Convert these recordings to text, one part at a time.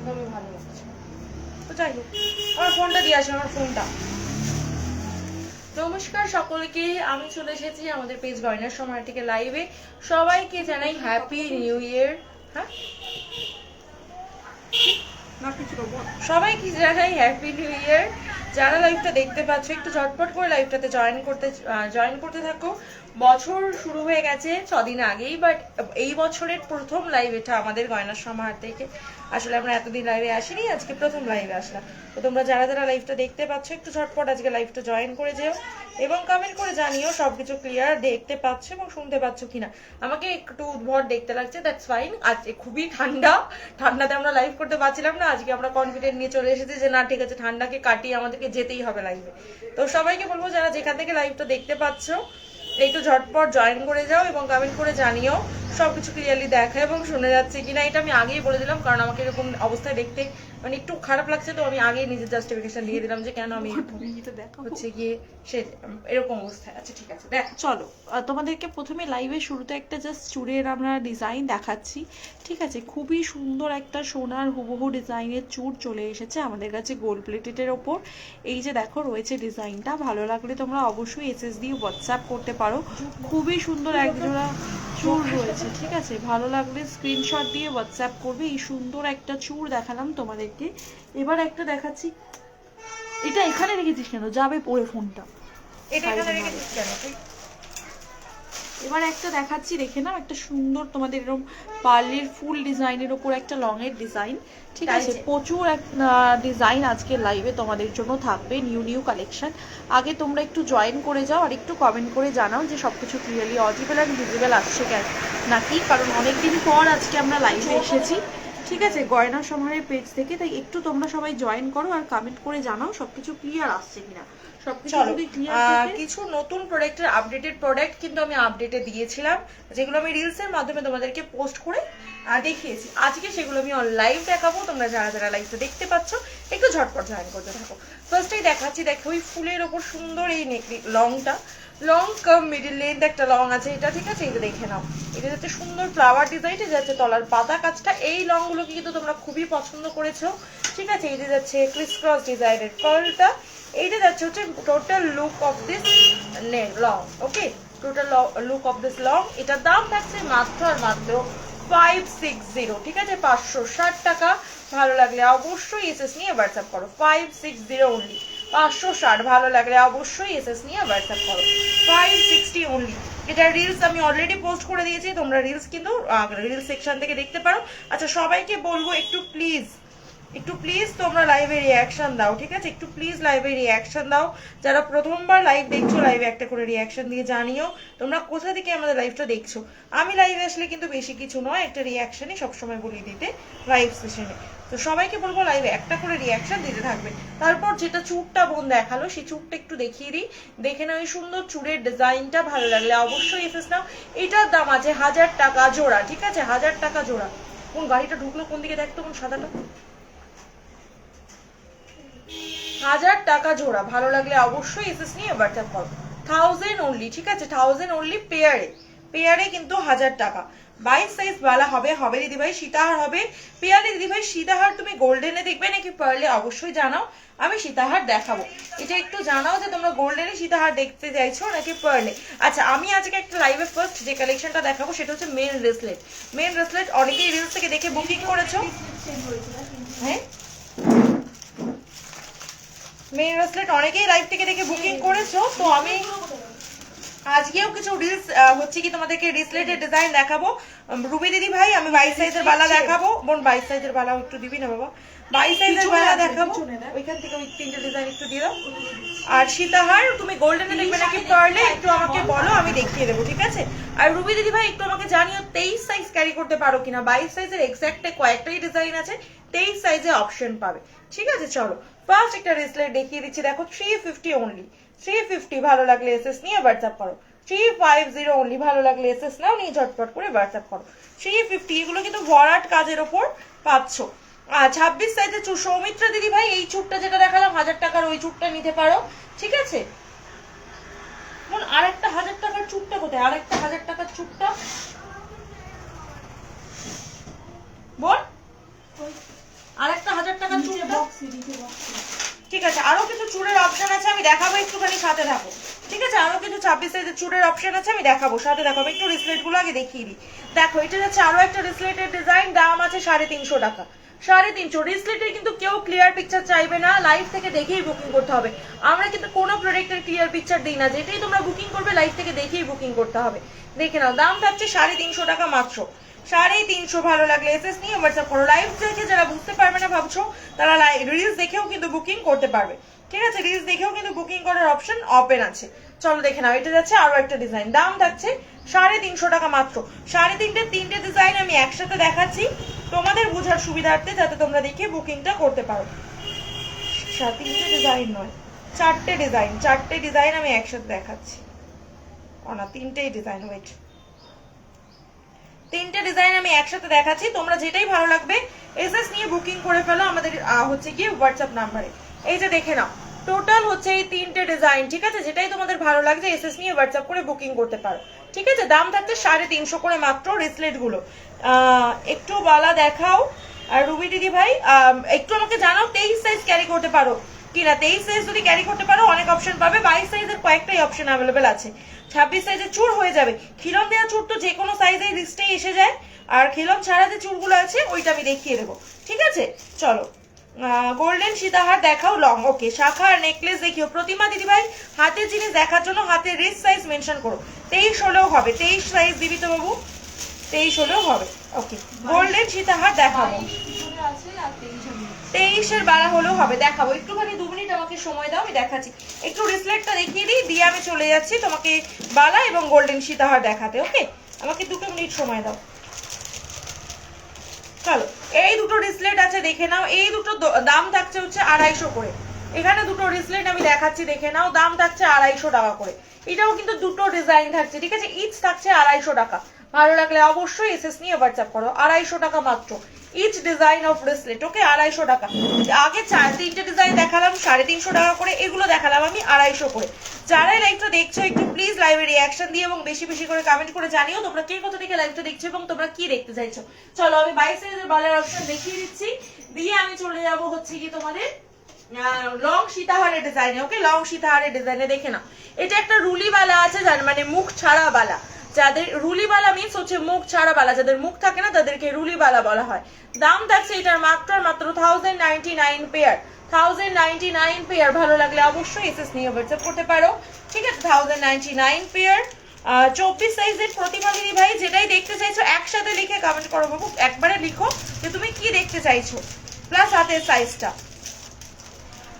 একদমই ভালো লাগছে। তো যাই হোক, আমার ফোনটা দিয়ে আসে, আমার ফোনটা। নমস্কার সকলকে, আমি চলে এসেছি আমাদের পেজ গয়নার সময় থেকে লাইভে। সবাইকে জানাই হ্যাপি নিউ ইয়ার। হ্যাঁ, সবাইকে জানাই হ্যাপি নিউ ইয়ার। যারা লাইভটা দেখতে পাচ্ছ একটু ঝটপট করে লাইভটাতে জয়েন করতে থাকো। বছর শুরু হয়ে গেছে 6 দিন আগেই, বাট এই বছরের প্রথম লাইভ এটা আমাদের গয়নার সমাহার থেকে। আসলে আমরা এতদিন লাইভে আসিনি, আজকে প্রথম লাইভে আসলাম। তো তোমরা যারা যারা লাইভটা দেখতে পাচ্ছ একটু ঝটপট আজকে লাইভটা জয়েন করে যেও এবং কমেন্ট করে জানিও সবকিছু ক্লিয়ার দেখতে পাচ্ছ এবং শুনতে পাচ্ছ কিনা। আমাকে একটু উদ্ভট দেখতে লাগছে, দ্যাটস ফাইন। আজকে খুবই ঠান্ডাতে আমরা লাইভ করতে পারছিলাম না। আজকে আমরা কনফিডেন্ট নিয়ে চলে এসেছি যে না ঠিক আছে, ঠান্ডাকে কাটিয়ে আমাদেরকে যেতেই হবে লাইভে। তো সবাইকে বলবো যারা যেখান থেকে লাইভটা দেখতে পাচ্ছ একটু ঝটপট জয়েন করে যাও এবং কমেন্ট করে জানিও সবকিছু ক্লিয়ারলি দেখা এবং শুনে যাচ্ছে কিনা। এটা আমি আগেই বলে দিলাম, কারণ আমাকে এরকম অবস্থায় দেখতে মানে একটু খারাপ লাগছে, তো আমি আগেই নিজের জাস্টিফিকেশন দিয়ে দিলাম যে কেন আমি হচ্ছে গিয়ে সে এরকম অবস্থায়। আচ্ছা ঠিক আছে, দেখ চলো তোমাদেরকে প্রথমে লাইভের শুরুতে একটা জাস্ট চুড়ের আমরা ডিজাইন দেখাচ্ছি। ঠিক আছে, খুবই সুন্দর একটা সোনার হুবহু ডিজাইনের চুড় চলে এসেছে আমাদের কাছে গোল্ড প্লেটেডের ওপর। এই যে দেখো রয়েছে ডিজাইনটা, ভালো লাগলে তোমরা অবশ্যই এসএস দিয়ে হোয়াটসঅ্যাপ করতে পারো। খুবই সুন্দর একজোড়া চুড় রয়েছে। ঠিক আছে, ভালো লাগলে স্ক্রিনশট দিয়ে হোয়াটসঅ্যাপ করবে। এই সুন্দর একটা চুড় দেখালাম তোমাদেরকে। এবার একটা দেখাচ্ছি। এটা এখানে রেখেছিস কেন? যাবে পরে ফোনটা। এটা এখানে রেখেছিস কেন তুই? এবার একটা দেখাচ্ছি, দেখে নাও। একটা সুন্দর তোমাদের এরকম পার্লের ফুল ডিজাইনের ওপর একটা লং এর ডিজাইন। ঠিক আছে, প্রচুর ডিজাইন আজকে লাইভে তোমাদের জন্য থাকবে, নিউ কালেকশন। আগে তোমরা একটু জয়েন করে যাও আর একটু কমেন্ট করে জানাও যে সবকিছু ক্লিয়ারলি অডিবল অ্যান্ড ভিজিবল আসছে নাকি, কারণ অনেকদিন পর আজকে আমরা লাইভে এসেছি। ঠিক আছে, গয়না সমাহারের পেজ থেকে, তাই একটু তোমরা সবাই জয়েন করো আর কমেন্ট করে জানাও সবকিছু ক্লিয়ার আসছে কিনা। কিছু নতুন প্রোডাক্টের আপডেটেড প্রোডাক্ট কিন্তু আমি আপডেটে দিয়েছিলাম, যেগুলো আমি রিলসের মাধ্যমে তোমাদেরকে পোস্ট করে দেখিয়েছি। আজকে সেগুলো আমি লাইভ দেখাবো। তোমরা যারা যারা লাইভটা দেখতে পাচ্ছ একটু ঝটপট জয়েন করতে থাকো। ফার্স্টেই দেখাচ্ছি, দেখো ওই ফুলের ওপর সুন্দর এই লংটা, লং কাম মিডিল লেন্থ একটা লং আছে এটা। ঠিক আছে, এটা দেখে নাও। এটা যাচ্ছে সুন্দর ফ্লাওয়ার ডিজাইন, এটা যাচ্ছে তলার পাতা কাজটা। এই লং গুলোকে কিন্তু তোমরা খুবই পছন্দ করেছো। ঠিক আছে, এটা যাচ্ছে ক্রিস ক্রস ডিজাইনের পার্লটা। এইটা যাচ্ছে হচ্ছে total look of this long. Okay, total look of this long. এটার দাম থাকছে মাত্র আর মাত্র 560। ঠিক আছে, 560 টাকা। ভালো লাগলে অবশ্যই এসএস নিয়ে হোয়াটসঅ্যাপ করো। 560 অনলি, 560। ভালো লাগলে অবশ্যই এসএস নিয়ে হোয়াটসঅ্যাপ করো। 560 অনলি। এটা রিলস আমি অলরেডি পোস্ট করে দিয়েছি, তোমরা রিলস কিন্তু রিলস সেকশন থেকে দেখতে পারো। আচ্ছা, সবাইকে বলবো একটু প্লিজ তোমরা লাইভে রিয়াকশন দাও। ঠিক আছে, একটু প্লিজ লাইভে রিয়াকশন দাও। যারা প্রথমবার লাইভ দেখছো লাইভে একটা করে রিয়াকশন দিয়ে জানিও তোমরা কোথা থেকে আমাদের লাইভটা দেখছো। আমি লাইভে আসলে কিন্তু বেশি কিছু নয়, একটা রিয়াকশনই সবসময় বলি দিতে লাইভ সেশনে। তো সবাইকে বলবো লাইভে একটা করে রিয়াকশন দিতে থাকবে। তারপর যেটা চুড়টা বোন দেখালো সেই চুড়টা একটু দেখিয়ে দিই। দেখে নাও এই সুন্দর চুড়ের ডিজাইনটা, ভালো লাগলে অবশ্যই এসেস নাও। এটার দাম আছে 1000 টাকা জোড়া। ঠিক আছে, 1000 টাকা জোড়া। কোন গাড়িটা ঢুকলো কোন দিকে দেখতো, কোন সাদাটা? 1000 টাকা জোড়া। ভালো লাগলে অবশ্যই এসএস নিয়ে হোয়াটসঅ্যাপ করো। 1000 অনলি। ঠিক আছে, 1000 অনলি। পেয়ারে কিন্তু 1000 টাকা। 22 সাইজ বালা হবে দিদিভাই, সীতাহার হবে। পেয়ারে দিদিভাই সীতাহার তুমি গোল্ডেনে দেখবে নাকি পার্লে? অবশ্যই জানাও, আমি সীতাহার দেখাবো। এটা একটু জানাও যে তোমরা গোল্ডেনে সীতাহার দেখতে চাইছো নাকি পার্লে। আচ্ছা, আমি আজকে একটা লাইভে ফার্স্ট যে কালেকশনটা দেখাবো সেটা হচ্ছে মেন ব্রেসলেট। অনেকেই রিলস থেকে দেখে বুকিং করেছো। হ্যাঁ, মেন ব্রেসলেট অনেকেই লাইভ থেকে দেখে বুকিং করেছো। তো আমি আজকেও কিছু রিলস হচ্ছে কি তোমাদেরকে ব্রেসলেটের ডিজাইন দেখাবো। রুবি দিদি ভাই আমি 22 সাইজের বালা দেখাবো। বোন 22 সাইজের বালা একটু দিবি না বাবা? 22 সাইজের বালা দেখাবো। ওইখান থেকে ওই তিনটে ডিজাইন একটু দিয়ে দাও। আর সীতাহার তুমি গোল্ডেনে দেখবে নাকি পার্লে একটু আমাকে বলো, আমি দেখিয়ে দেবো। ঠিক আছে, আর রুবি দিদি ভাই একটু আমাকে জানিও 23 সাইজ ক্যারি করতে পারো কিনা। 22 সাইজের এক্স্যাক্ট কয়েকটাই ডিজাইন আছে, 23 সাইজে অপশন পাবে। ঠিক আছে, চলো ফার্স্ট একটা ব্রেসলেট দেখিয়ে দিচ্ছি। দেখো 350 অনলি, 350। ভালো লাগলে এসএস নিয়ে হোয়াটসঅ্যাপ করো। 350 অনলি। ভালো লাগলে এসএস নাও, নিয়ে ঝটপট করে হোয়াটসঅ্যাপ করো। 350। এগুলো কিন্তু ভরাট কাজের ওপর পাচ্ছ। 26 সাইজের চুড়। সৌমিত্রা দিদি ভাই এই চুড়টা যেটা দেখালাম 1000 টাকার, ওই চুড়টা নিতে পারো। ঠিক আছে বোন, আর একটা 1000 টাকার চুড়টা কোথায়? আর একটা 1000 টাকার চুড়টা বোন, আর চুড়ের অপশন আছে, আমি দেখাবো, একটুখানি সাথে থাকো। ঠিক আছে, আরো কিন্তু 26 সাইজের চুড়ের অপশন আছে, আমি দেখাবো, সাথে দেখাবো। একটু রিসলেট গুলো আগে দেখিয়ে দিই। দেখো এটা হচ্ছে আরো একটা রিসলেটের ডিজাইন, দাম আছে 350 টাকা। 350 রিসলেটের কিন্তু কেউ ক্লিয়ার পিকচার চাইবে না, লাইভ থেকে দেখেই বুকিং করতে হবে। আমরা কিন্তু কোনো প্রোডাক্টের ক্লিয়ার পিকচার দিই না, যেটাই তোমরা বুকিং করবে লাইভ থেকে দেখেই বুকিং করতে হবে। দেখে নাও, দাম থাকছে 350 টাকা মাত্র। 350, ভালো লাগলে এসএস নিয়ে হোয়াটসঅ্যাপ করো। লাইভ দেখে যারা বুঝতে পারবে না ভাবছো, তারা রিলস দেখেও কিন্তু বুকিং করতে পারবে। ঠিক আছে, রিলস দেখেও কিন্তু বুকিং করার অপশন ওপেন আছে। চলো দেখে নাও, এটা যাচ্ছে আরো একটা ডিজাইন, দাম থাকছে 350 টাকা মাত্র। 3.5 ডিজাইন আমি একসাথে দেখাচ্ছি তোমাদের বোঝার সুবিধার্থে, যাতে তোমরা দেখে বুকিংটা করতে পারো। 3 ডিজাইন নয়, 4টে ডিজাইন আমি একসাথে দেখাচ্ছি। না, 3টেই ডিজাইন, ওয়েট, 3টে ডিজাইন আমি একসাথে দেখাচ্ছি। তোমরা যেটাই ভালো লাগবে এসএস নিয়ে বুকিং করে ফেলো আমাদের হচ্ছে গিয়ে হোয়াটসঅ্যাপ নাম্বারে। এই যে দেখে নাও, টোটাল হচ্ছে এই 3টে ডিজাইন। ঠিক আছে, যেটাই তোমাদের ভালো লাগছে এসএস নিয়ে হোয়াটসঅ্যাপ করে বুকিং করতে পারো। ঠিক আছে, দাম থাকছে 350 করে মাত্র। রিসলেট গুলো একটু বালা দেখাও। আর রুবি দিদি ভাই একটু আমাকে জানাও 23 সাইজ ক্যারি করতে পারো কিনা। 23 সাইজ যদি ক্যারি করতে পারো অনেক অপশন পাবে। 22 সাইজের কয়েকটাই অপশন অ্যাভেলেবেল আছে। 26 সাইজের চুড় হয়ে যাবে। খিলন দেওয়া চুড় তো যে কোনো সাইজের লিস্টেই এসে যায়, আর খিলন ছাড়া যে চুড়গুলো আছে ওইটা আমি দেখিয়ে দেবো। ঠিক আছে, চলো গোল্ডেন সীতাহার দেখাও লং। ওকে, শাখা আর নেকলেস দেখিও। প্রতিমা দিদি ভাই হাতের জিনিস দেখার জন্য হাতের রিস্ট সাইজ মেনশন করো। 23 হলেও হবে, 23 সাইজ দিবি তো বাবু, 23 হলেও হবে। ওকে, গোল্ডেন সীতাহার দেখাবো, 23-এর বাড়া হলেও হবে, দেখাবো। একটুখানি 2 মিনিট আমাকে সময় দাও, আমি দেখাচ্ছি। একটু রিসলেটটা দেখিয়ে দিই, দিয়ে আমি চলে যাচ্ছি তোমাকে বালা এবং গোল্ডেন সীতাহার দেখাতে। ওকে, আমাকে 2 মিনিট সময় দাও। চলো, এই দুটো রিসলেট আছে, দেখে নাও। এই দুটো দাম থাকছে হচ্ছে 250 করে। এখানে দুটো রিসলেট আমি দেখাচ্ছি, দেখে নাও, দাম থাকছে 250 টাকা করে। এটাও কিন্তু দুটো ডিজাইন থাকছে। ঠিক আছে, ইচ থাকছে 250 টাকা। ভালো লাগলে অবশ্যই এসএস নিয়ে হোয়াটসঅ্যাপ করো। 250 টাকা মাত্র ইচ ডিজাইন অফ ব্রেসলেট। ওকে, 250 টাকা। আগে 3টে ডিজাইন দেখালাম 350 টাকা করে, এগুলো দেখালাম আমি 250 করে। যারাই লাইভটা দেখছো একটু প্লিজ লাইভে রিয়াকশন দিয়ে এবং বেশি বেশি করে কমেন্ট করে জানিও তোমরা কে কোথা থেকে লাইভটা দেখছো এবং তোমরা কি দেখতে চাইছো। চলো আমি 22 সাইজের বালার অপশন দেখিয়ে দিচ্ছি, দিয়ে আমি চলে যাব হচ্ছে কি তোমাদের লং সীতাহারের ডিজাইনে। ওকে, লং সীতাহারের ডিজাইনে দেখে নাও। এটা একটা রুলি বালা আছে, মানে মুখ ছাড়া বালা। যাদের রুলি বালা মিন্স হচ্ছে মুখ ছাড়া বালা, যাদের মুখ থাকে না তাদেরকে রুলি বালা বলা হয়। দাম থাকছে এটার মাত্র 1099 পেয়ার। 1099 পেয়ার। ভালো লাগলে অবশ্যই এসএস নিয়ে হোয়াটসঅ্যাপ করতে পারো। ঠিক আছে, 1099 পেয়ার। 24 সাইজের প্রতিমা দিদি ভাই যেটাই দেখতে চাইছো একসাথে লিখে কমেন্ট করো বাবু, একবারে লিখো যে তুমি কি দেখতে চাইছো, প্লাস হাতের সাইজটা।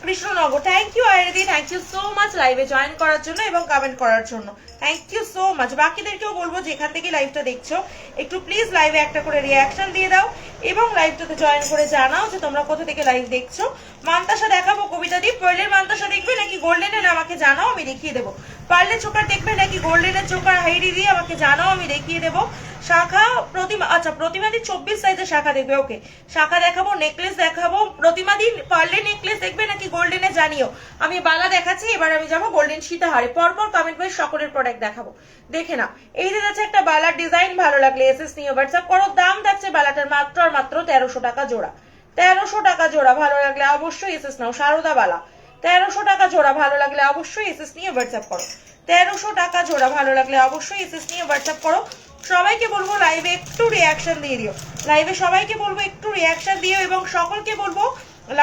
কৃষ্ণনগর, থ্যাংক ইউ আয়রিদি, থ্যাংক ইউ সো মাচ লাইভে জয়েন করার জন্য এবং কমেন্ট করার জন্য। Thank you so much. বাকিদেরকেও বলবো যেখান থেকে লাইভটা দেখছো একটু প্লিজ লাইভে একটা করে রিয়াকশন দিয়ে দাও এবং লাইভটাতে জয়েন করে জানাও যে তোমরা কোথা থেকে লাইভ দেখছো। মান্তাসা দেখাবো কবিতা দি, পার্লের মান্তাসা দেখবে নাকি গোল্ডেনের আমাকে জানাও, আমি দেখিয়ে দেবো। পার্লের চোকার দেখবে নাকি গোল্ডেনের চোকার, হাইডি দিয়ে আমাকে জানাও, আমি দেখিয়ে দেবো। শাখা প্রতিমা, আচ্ছা প্রতিমাদি 24 সাইজের শাখা দেখবে। ওকে, শাখা দেখাবো, নেকলেস দেখাবো। প্রতিমাদি পার্লে নেকলেস দেখবে নাকি গোল্ডেনে জানিও। আমি বালা দেখাচ্ছি, এবার আমি যাবো গোল্ডেন সীতাহারে। পরপর কমেন্ট করে সকলের প্রোডাক্ট দেখাবো। দেখে নাও, এই যে যাচ্ছে একটা বালার ডিজাইন, ভালো লাগলে এসএস নিয়ে হোয়াটসঅ্যাপ করো। দাম থাকছে বালাটার মাত্র আর মাত্র 1300 টাকা জোড়া। 1300 টাকা জোড়া। ভালো লাগলে অবশ্যই এসএস নাও। শারদা বালা 1300 টাকা জোড়া। ভালো লাগলে অবশ্যই এসএস নিয়ে হোয়াটসঅ্যাপ করো। 1300 টাকা জোড়া। ভালো লাগলে অবশ্যই এসএস নিয়ে হোয়াটসঅ্যাপ করো। সবাইকে বলবো লাইভে একটু রিয়াকশন দিয়ে দিও। লাইভে সবাইকে বলবো একটু রিয়াকশন দিও এবং সকলকে বলবো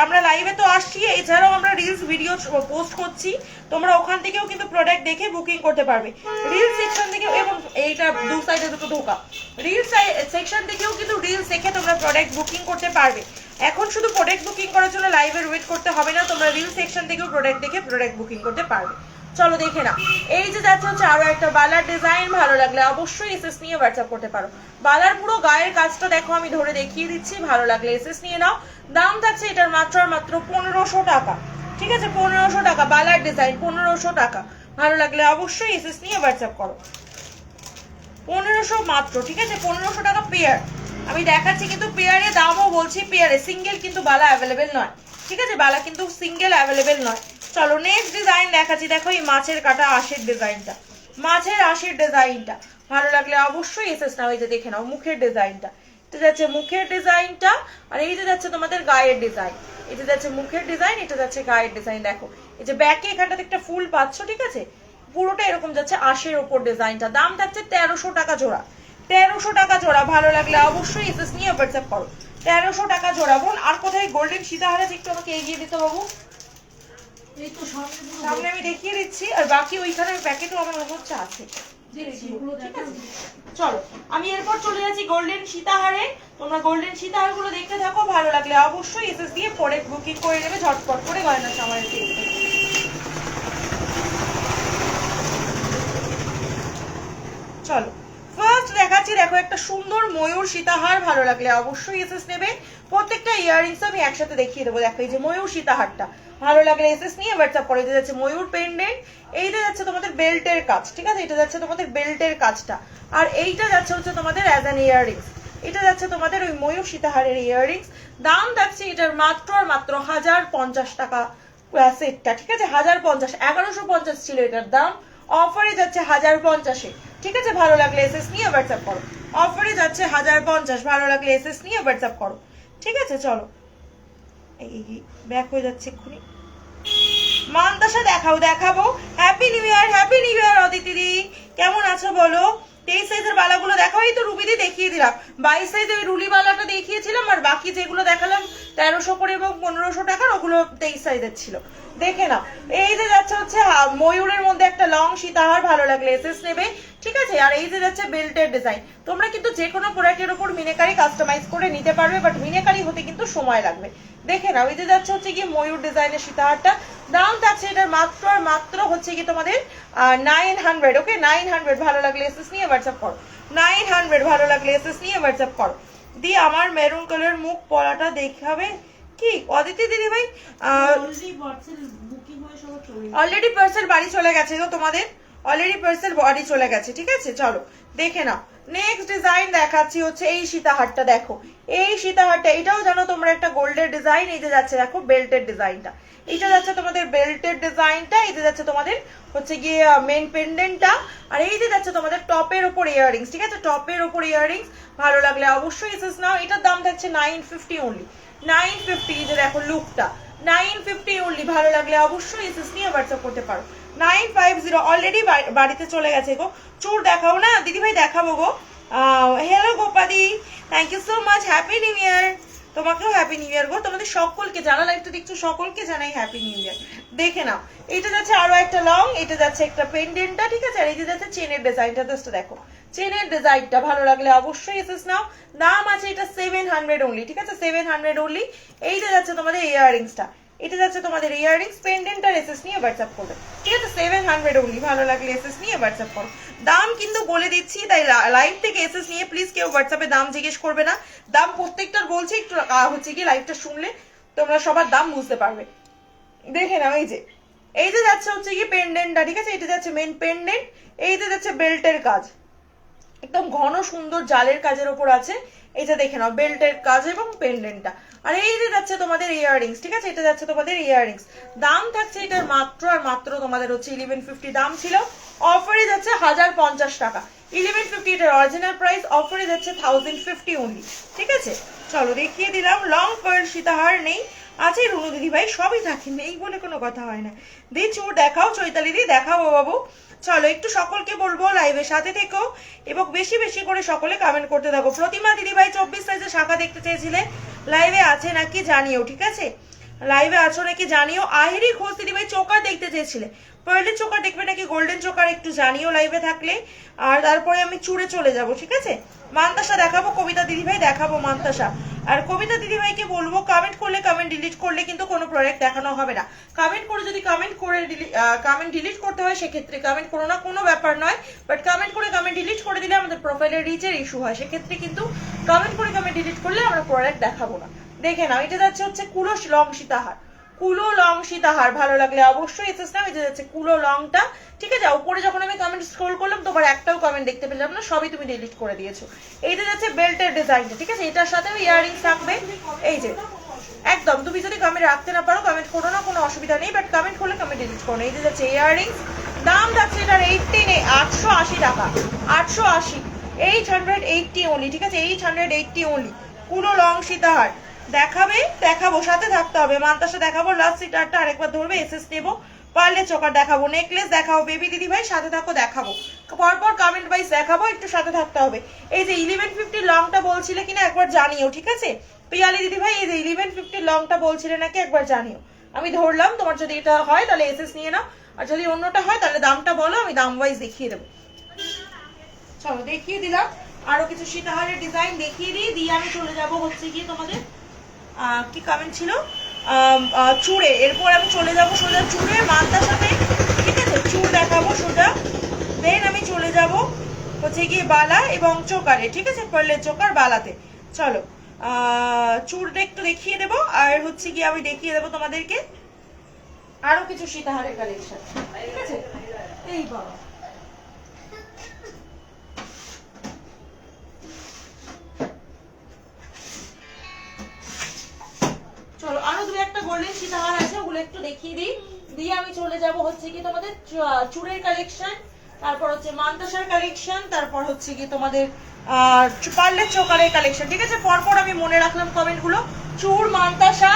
আমরা লাইভে তো আসছি, এছাড়াও আমরা রিলস ভিডিও পোস্ট করছি, তোমরা ওখান থেকেও কিন্তু প্রোডাক্ট দেখে বুকিং করতে পারবে। রিলস সেকশন থেকে, এবং এইটা দু সাইডে দুটো ঢোকা, রিলস সেকশন থেকেও কিন্তু রিলস দেখে তোমরা প্রোডাক্ট বুকিং করতে পারবে। এখন শুধু প্রোডাক্ট বুকিং করার জন্য লাইভে ওয়েট করতে হবে না, তোমরা রিলস সেকশন থেকেও প্রোডাক্ট দেখে প্রোডাক্ট বুকিং করতে পারবে। চলো দেখে না, এই যে যাচ্ছে হচ্ছে আরো একটা বালার ডিজাইন, ভালো লাগলে অবশ্যই এসএস নিয়ে হোয়াটসঅ্যাপ করতে পারো। বালার পুরো গায়ের কাজটা দেখো, আমি ধরে দেখিয়ে দিচ্ছি, ভালো লাগলে এসএস নিয়ে নাও। দাম থাকছে এটার মাত্র আর মাত্র 1500 টাকা। ঠিক আছে, 1500 টাকা বালার ডিজাইন, 1500 টাকা। ভালো লাগলে অবশ্যই এসএস নিয়ে হোয়াটসঅ্যাপ করো। 1500 মাত্র। ঠিক আছে, 1500 টাকা পেয়ার আমি দেখাচ্ছি, কিন্তু পেয়ারে দামও বলছি, পেয়ারে সিঙ্গেল কিন্তু বালা অ্যাভেলেবেল নয়। ঠিক আছে, বালা কিন্তু সিঙ্গেল অ্যাভেলেবেল নয়। চলো নেক্সট ডিজাইন দেখাচ্ছি। দেখো এই মাছের কাটা আঁশের ডিজাইনটা, মাছের আঁশের ডিজাইনটা ভালো লাগলে অবশ্যই এসএস নাও। এই যে দেখে নাও মুখের ডিজাইনটা, এটা যাচ্ছে মুখের ডিজাইনটা, আর এই যে যাচ্ছে তোমাদের গায়ের ডিজাইন। এটা যাচ্ছে মুখের ডিজাইন, এটা যাচ্ছে গায়ের ডিজাইন। দেখো এই যে ব্যাকে এখানটাতে একটা ফুল পাচ্ছ, ঠিক আছে, পুরোটা এরকম যাচ্ছে আঁশের ওপর ডিজাইনটা। দাম থাকছে 1300 টাকা জোড়া, 1300 টাকা জোড়া। ভালো লাগলে অবশ্যই এসএস নিয়ে হোয়াটসঅ্যাপ করো। 1300 টাকা জোড়া। বোন আর কোথায় গোল্ডেন সীতাহার আছে একটু আমাকে এগিয়ে দিতে বাবু। এই তো সামনে আমি দেখিয়ে দিচ্ছি, আর বাকি ওইখানে প্যাকেটও আমার মনে হচ্ছে আছে। চলো আমি এরপর চলে যাচ্ছি গোল্ডেন সীতাহারে। তোমরা গোল্ডেন সীতাহার গুলো দেখতে থাকো, ভালো লাগলে অবশ্যই এসএস দিয়ে পরে বুকিং করে নেবে ঝটপট করে গয়না সামারের পেজে। চলো ফার্স্ট দেখাচ্ছি, দেখো একটা সুন্দর ময়ূর সীতাহার, ভালো লাগলে অবশ্যই এসএস নেবে। প্রত্যেকটা ইয়াররিংস আমি একসাথে দেখিয়ে দেবো। দেখো এই যে ময়ূর সীতাহারটা, ভালো লাগলে এসএস নিয়ে হোয়াটসঅ্যাপ করে। এটা যাচ্ছে ময়ূর পেন্ডেন্ট, এইটা যাচ্ছে তোমাদের বেল্টের কাজ, ঠিক আছে, এটা যাচ্ছে তোমাদের বেল্টের কাজটা, আর এইটা যাচ্ছে হচ্ছে তোমাদের অ্যাজ অ্যান ইয়াররিংস। এটা যাচ্ছে তোমাদের ওই ময়ূর সীতাহারের ইয়াররিংস। দাম থাকছে এটার মাত্র আর মাত্র 1050 টাকা সেটটা, ঠিক আছে, 1050। 1150 ছিল এটার দাম, অফারে যাচ্ছে 1050-এ, ঠিক আছে। ভালো লাগলে এসএস নিয়ে হোয়াটসঅ্যাপ করো। অফারে যাচ্ছে 1050, ভালো লাগলে এসএস নিয়ে হোয়াটসঅ্যাপ করো, ঠিক আছে। চলো এই ব্যাক হয়ে যাচ্ছে এক্ষুনি। মানতাসা দেখাবো। Happy new year, happy new year Aditi di, কেমন আছো বলো? 23 সাইজের বালাগুলো দেখাও। এই তো রুবিদি দেখিয়ে দিলাম, 22 সাইজের ওই রুলি বালাটা দেখিয়েছিলাম, আর বাকি যেগুলো দেখালাম 1300 করে এবং 1500 টাকার, ওগুলো 23 সাইজের ছিল। দেখে না, এই যে যাচ্ছে হচ্ছে ময়ূরের মধ্যে একটা লং সীতাহার, ভালো লাগলে এসএস নেবে, ঠিক আছে। আর এই যে যাচ্ছে বেল্টের ডিজাইন। তোমরা কিন্তু যে কোনো প্রোডাক্টের উপর মিনেকারি কাস্টমাইজ করে নিতে পারবে, বাট মিনেকারি হতে কিন্তু সময় লাগবে। দেখে নাও, এই যে যাচ্ছে হচ্ছে কি ময়ূর ডিজাইনের সীতাহারটা। দাম থাকছে এটার মাত্র আর মাত্র হচ্ছে কি তোমাদের 900। ওকে 900, ভালো লাগলে এসএস নিয়ে হোয়াটসঅ্যাপ করো। 900, ভালো লাগলে এসএস নিয়ে হোয়াটসঅ্যাপ করো। দি আমার মেরুন কালার মুখ পলাটা দেখাবে কি অদিতি দিদি ভাই? অলরেডি পার্সেল বাড়ি চলে গেছে তো তোমাদের, অলরেডি পার্সেল বাড়ি চলে গেছে, ঠিক আছে। চলো দেখে নাও, নেক্সট ডিজাইন দেখাচ্ছি হচ্ছে এই সীতাহারটা। দেখো এই সীতাহারটা, এটাও জানো তোমরা একটা গোল্ডের ডিজাইন। এই যে যাচ্ছে দেখো বেল্টের ডিজাইনটা, এটা যাচ্ছে তোমাদের বেল্টের ডিজাইনটা, এই যে যাচ্ছে তোমাদের হচ্ছে গিয়ে মেন পেন্ডেন্টটা, আর এই যে যাচ্ছে তোমাদের টপের উপর ইয়াররিংস, ঠিক আছে, টপের উপর ইয়াররিংস। ভালো লাগলে অবশ্যই এসএস নাও। এটার দাম থাকছে 950 অনলি, 950। এই যে দেখো লুকটা 950 অনলি, ভালো লাগলে অবশ্যই এসএস নিয়ে হোয়াটসঅ্যাপ করতে পারো। 950 অলরেডি বাড়িতে চলে গেছে গো। চুর দেখাও না দিদি ভাই, দেখাবো গো। হ্যালো গোপাদি, thank you so much, happy new year. তোমাকেও হ্যাপি নিউ ইয়ার গো। তোমাদের সকলকে যারা লাইভটা দেখছো সকলকে জানাই হ্যাপি নিউ ইয়ার। দেখে নাও, এটা যাচ্ছে আরো একটা লং, এটা যাচ্ছে একটা পেন্ডেন্টটা, ঠিক আছে, আর এই যে যাচ্ছে চেনের ডিজাইনটা। জাস্ট দেখো চেনের ডিজাইনটা, ভালো লাগলে অবশ্যই এসএস নাও। দাম আছে এটা 700 অনলি, ঠিক আছে, 700 অনলি। এই যে যাচ্ছে তোমাদের ইয়াররিংসটা, এটা যাচ্ছে তোমাদের ইয়াররিংস, পেন্ডেন্ট আর এসএস নিয়ে হোয়াটসঅ্যাপ করবে, ঠিক আছে, 700 অনলি। ভালো লাগলে এসএস নিয়ে হোয়াটসঅ্যাপ করো। দাম কিন্তু বলে দিচ্ছি, তাই লাইভ থেকে এসএস নিয়ে প্লিজ কেউ হোয়াটসঅ্যাপে দাম জিজ্ঞেস করবে না। দাম প্রত্যেকটার বলছি, একটু হচ্ছে কি লাইভটা শুনলে তোমরা সবার দাম বুঝতে পারবে। দেখে নাও, এই যে যাচ্ছে হচ্ছে কি পেন্ডেন্টটা, ঠিক আছে, এটা যাচ্ছে মেন পেন্ডেন্ট, এই যে যাচ্ছে বেল্টের কাজ, একদম ঘন সুন্দর জালের কাজের উপর আছে। এটা দেখে নাও বেল্টের কাজ এবং পেন্ডেন্টটা, আর এই যে যাচ্ছে তোমাদের ইয়াররিংস, ঠিক আছে, এটা যাচ্ছে তোমাদের ইয়াররিংস। দাম থাকছে এটার মাত্র আর মাত্র তোমাদের হচ্ছে 1150 দাম ছিল, অফারে যাচ্ছে 1050 টাকা। 1150 এটার অরিজিনাল প্রাইস, অফারে যাচ্ছে 1050 অনলি, ঠিক আছে। চলো দেখিয়ে দিলাম। লং পার্ল সীতাহার নেই, আছে রুনু দিদি ভাই, সবই থাকে, নেই বলে কোনো কথা হয় না। দি চুর দেখাও, চৈতালি দি দেখাও বাবু। চলো একটু সকলকে বলবো লাইভের সাথে থেকো এবং বেশি বেশি করে সকলে কমেন্ট করতে থাকো। প্রতিমা দিদি ভাই 24 সাইজের শাখা দেখতে চেয়েছিলে, লাইভে আছে নাকি জানিও, ঠিক আছে, লাইভে আছো নাকি জানিও। আহিরি ঘোষ দিদি ভাই চোকার দেখতে চেয়েছিলে, পার্লের চোকার দেখবে নাকি গোল্ডেন চোকার, একটু জানিও লাইভে থাকলে। আর তারপরে আমি চুড়ে চলে যাব, ঠিক আছে। মান্তাসা দেখাবো, কবিতা দিদি ভাই দেখাবো মান্তাসা। আর কবিতা দিদি ভাইকে বলবো কমেন্ট করলে, কমেন্ট ডিলিট করলে কিন্তু কোনো প্রোডাক্ট দেখানো হবে না। কমেন্ট করে যদি কমেন্ট ডিলিট করতে হয় সেক্ষেত্রে কমেন্ট করো না, কোনো ব্যাপার নয়, বাট কমেন্ট করে কমেন্ট ডিলিট করে দিলে আমাদের প্রোফাইলের রিচের ইস্যু হয়, সেক্ষেত্রে কিন্তু কমেন্ট করে কমেন্ট ডিলিট করলে আমরা প্রোডাক্ট দেখাবো না। দেখে নাও, এটা যাচ্ছে হচ্ছে কুলো লং সীতাহার, কুলো লং সীতাহার, ভালো লাগলে অবশ্যই এসএস নাও। এটা যাচ্ছে কুলো লংটা, ঠিক আছে। উপরে যখন আমি কমেন্ট স্ক্রল করলাম তোমার একটাও কমেন্ট দেখতে পেলাম না, সবই তুমি ডিলিট করে দিয়েছো। এইটা যাচ্ছে বেল্টের ডিজাইনটা, ঠিক আছে, এটার সাথেও ইয়াররিংস থাকবে। এই যে একদম, তুমি যদি কমেন্ট রাখতে না পারো কমেন্ট করো না, কোনো অসুবিধা নেই, বাট কমেন্ট করলে কমেন্ট ডিলিট করো না। এই যে যাচ্ছে ইয়াররিংস, দাম যাচ্ছে এটার 880 টাকা, 880, 880 অনলি, ঠিক আছে, 880 অনলি। কুলো লং সীতাহার, দেখাবো, সাথে থাকতে হবে। মান্তাসা দেখাবো, লাস্ট সিটারটা আরেকবার ধরবে, এসএস নেবো, পারলে চোকার দেখাবো, নেকলেস দেখাবো, বেবি দিদি ভাই সাথে থাকো, দেখাবো পরপর কমেন্ট ওয়াইজ দেখাবো, একটু সাথে থাকতে হবে। এই যে 1150 লংটা বলছিলে কিনা একবার জানিও, ঠিক আছে পিয়ালি দিদি ভাই? এই যে 1150 লংটা বলছিলে নাকি একবার জানিও। আমি ধরলাম, তোমার যদি এটা হয় তাহলে এসএস নিয়ে নাও, আর যদি অন্যটা হয় তাহলে দামটা বলো, আমি দাম ওয়াইজ দেখিয়ে দেবো। চলো দেখিয়ে দিলাম, আরো কিছু সীতাহারের ডিজাইন দেখিয়ে দিই, দিয়ে আমি চলে যাব হচ্ছে গিয়ে তোমাদের কি কমেন্ট ছিল চুড়ে, এরপর আমি চলে যাব সোজা চুড়ে মান্তার সাথে, ঠিক আছে চুড় দেখাবো সোজা, দেন আমি চলে যাব হচ্ছে গিয়ে বালা এবং চোকারে, ঠিক আছে পার্লের চোকার বালাতে। চলো চুড়টা একটু দেখিয়ে দেবো, আর হচ্ছে গিয়ে আমি দেখিয়ে দেবো তোমাদেরকে আরো কিছু সীতাহারের কালেকশন, ঠিক আছে। এই বাবা চলো আরো দু একটা গোল্ডেন সীতাহার আছে, ওগুলো একটু দেখিয়ে দিই, দিয়ে আমি চলে যাব হচ্ছে কি তোমাদের চুড়ের কালেকশন, তারপর হচ্ছে মান্তাসার কালেকশন, তারপর হচ্ছে কি তোমাদের পার্লের চোকারের কালেকশন, ঠিক আছে পরপর আমি মনে রাখলাম কমেন্ট গুলো। চুড়, মান্তাসা,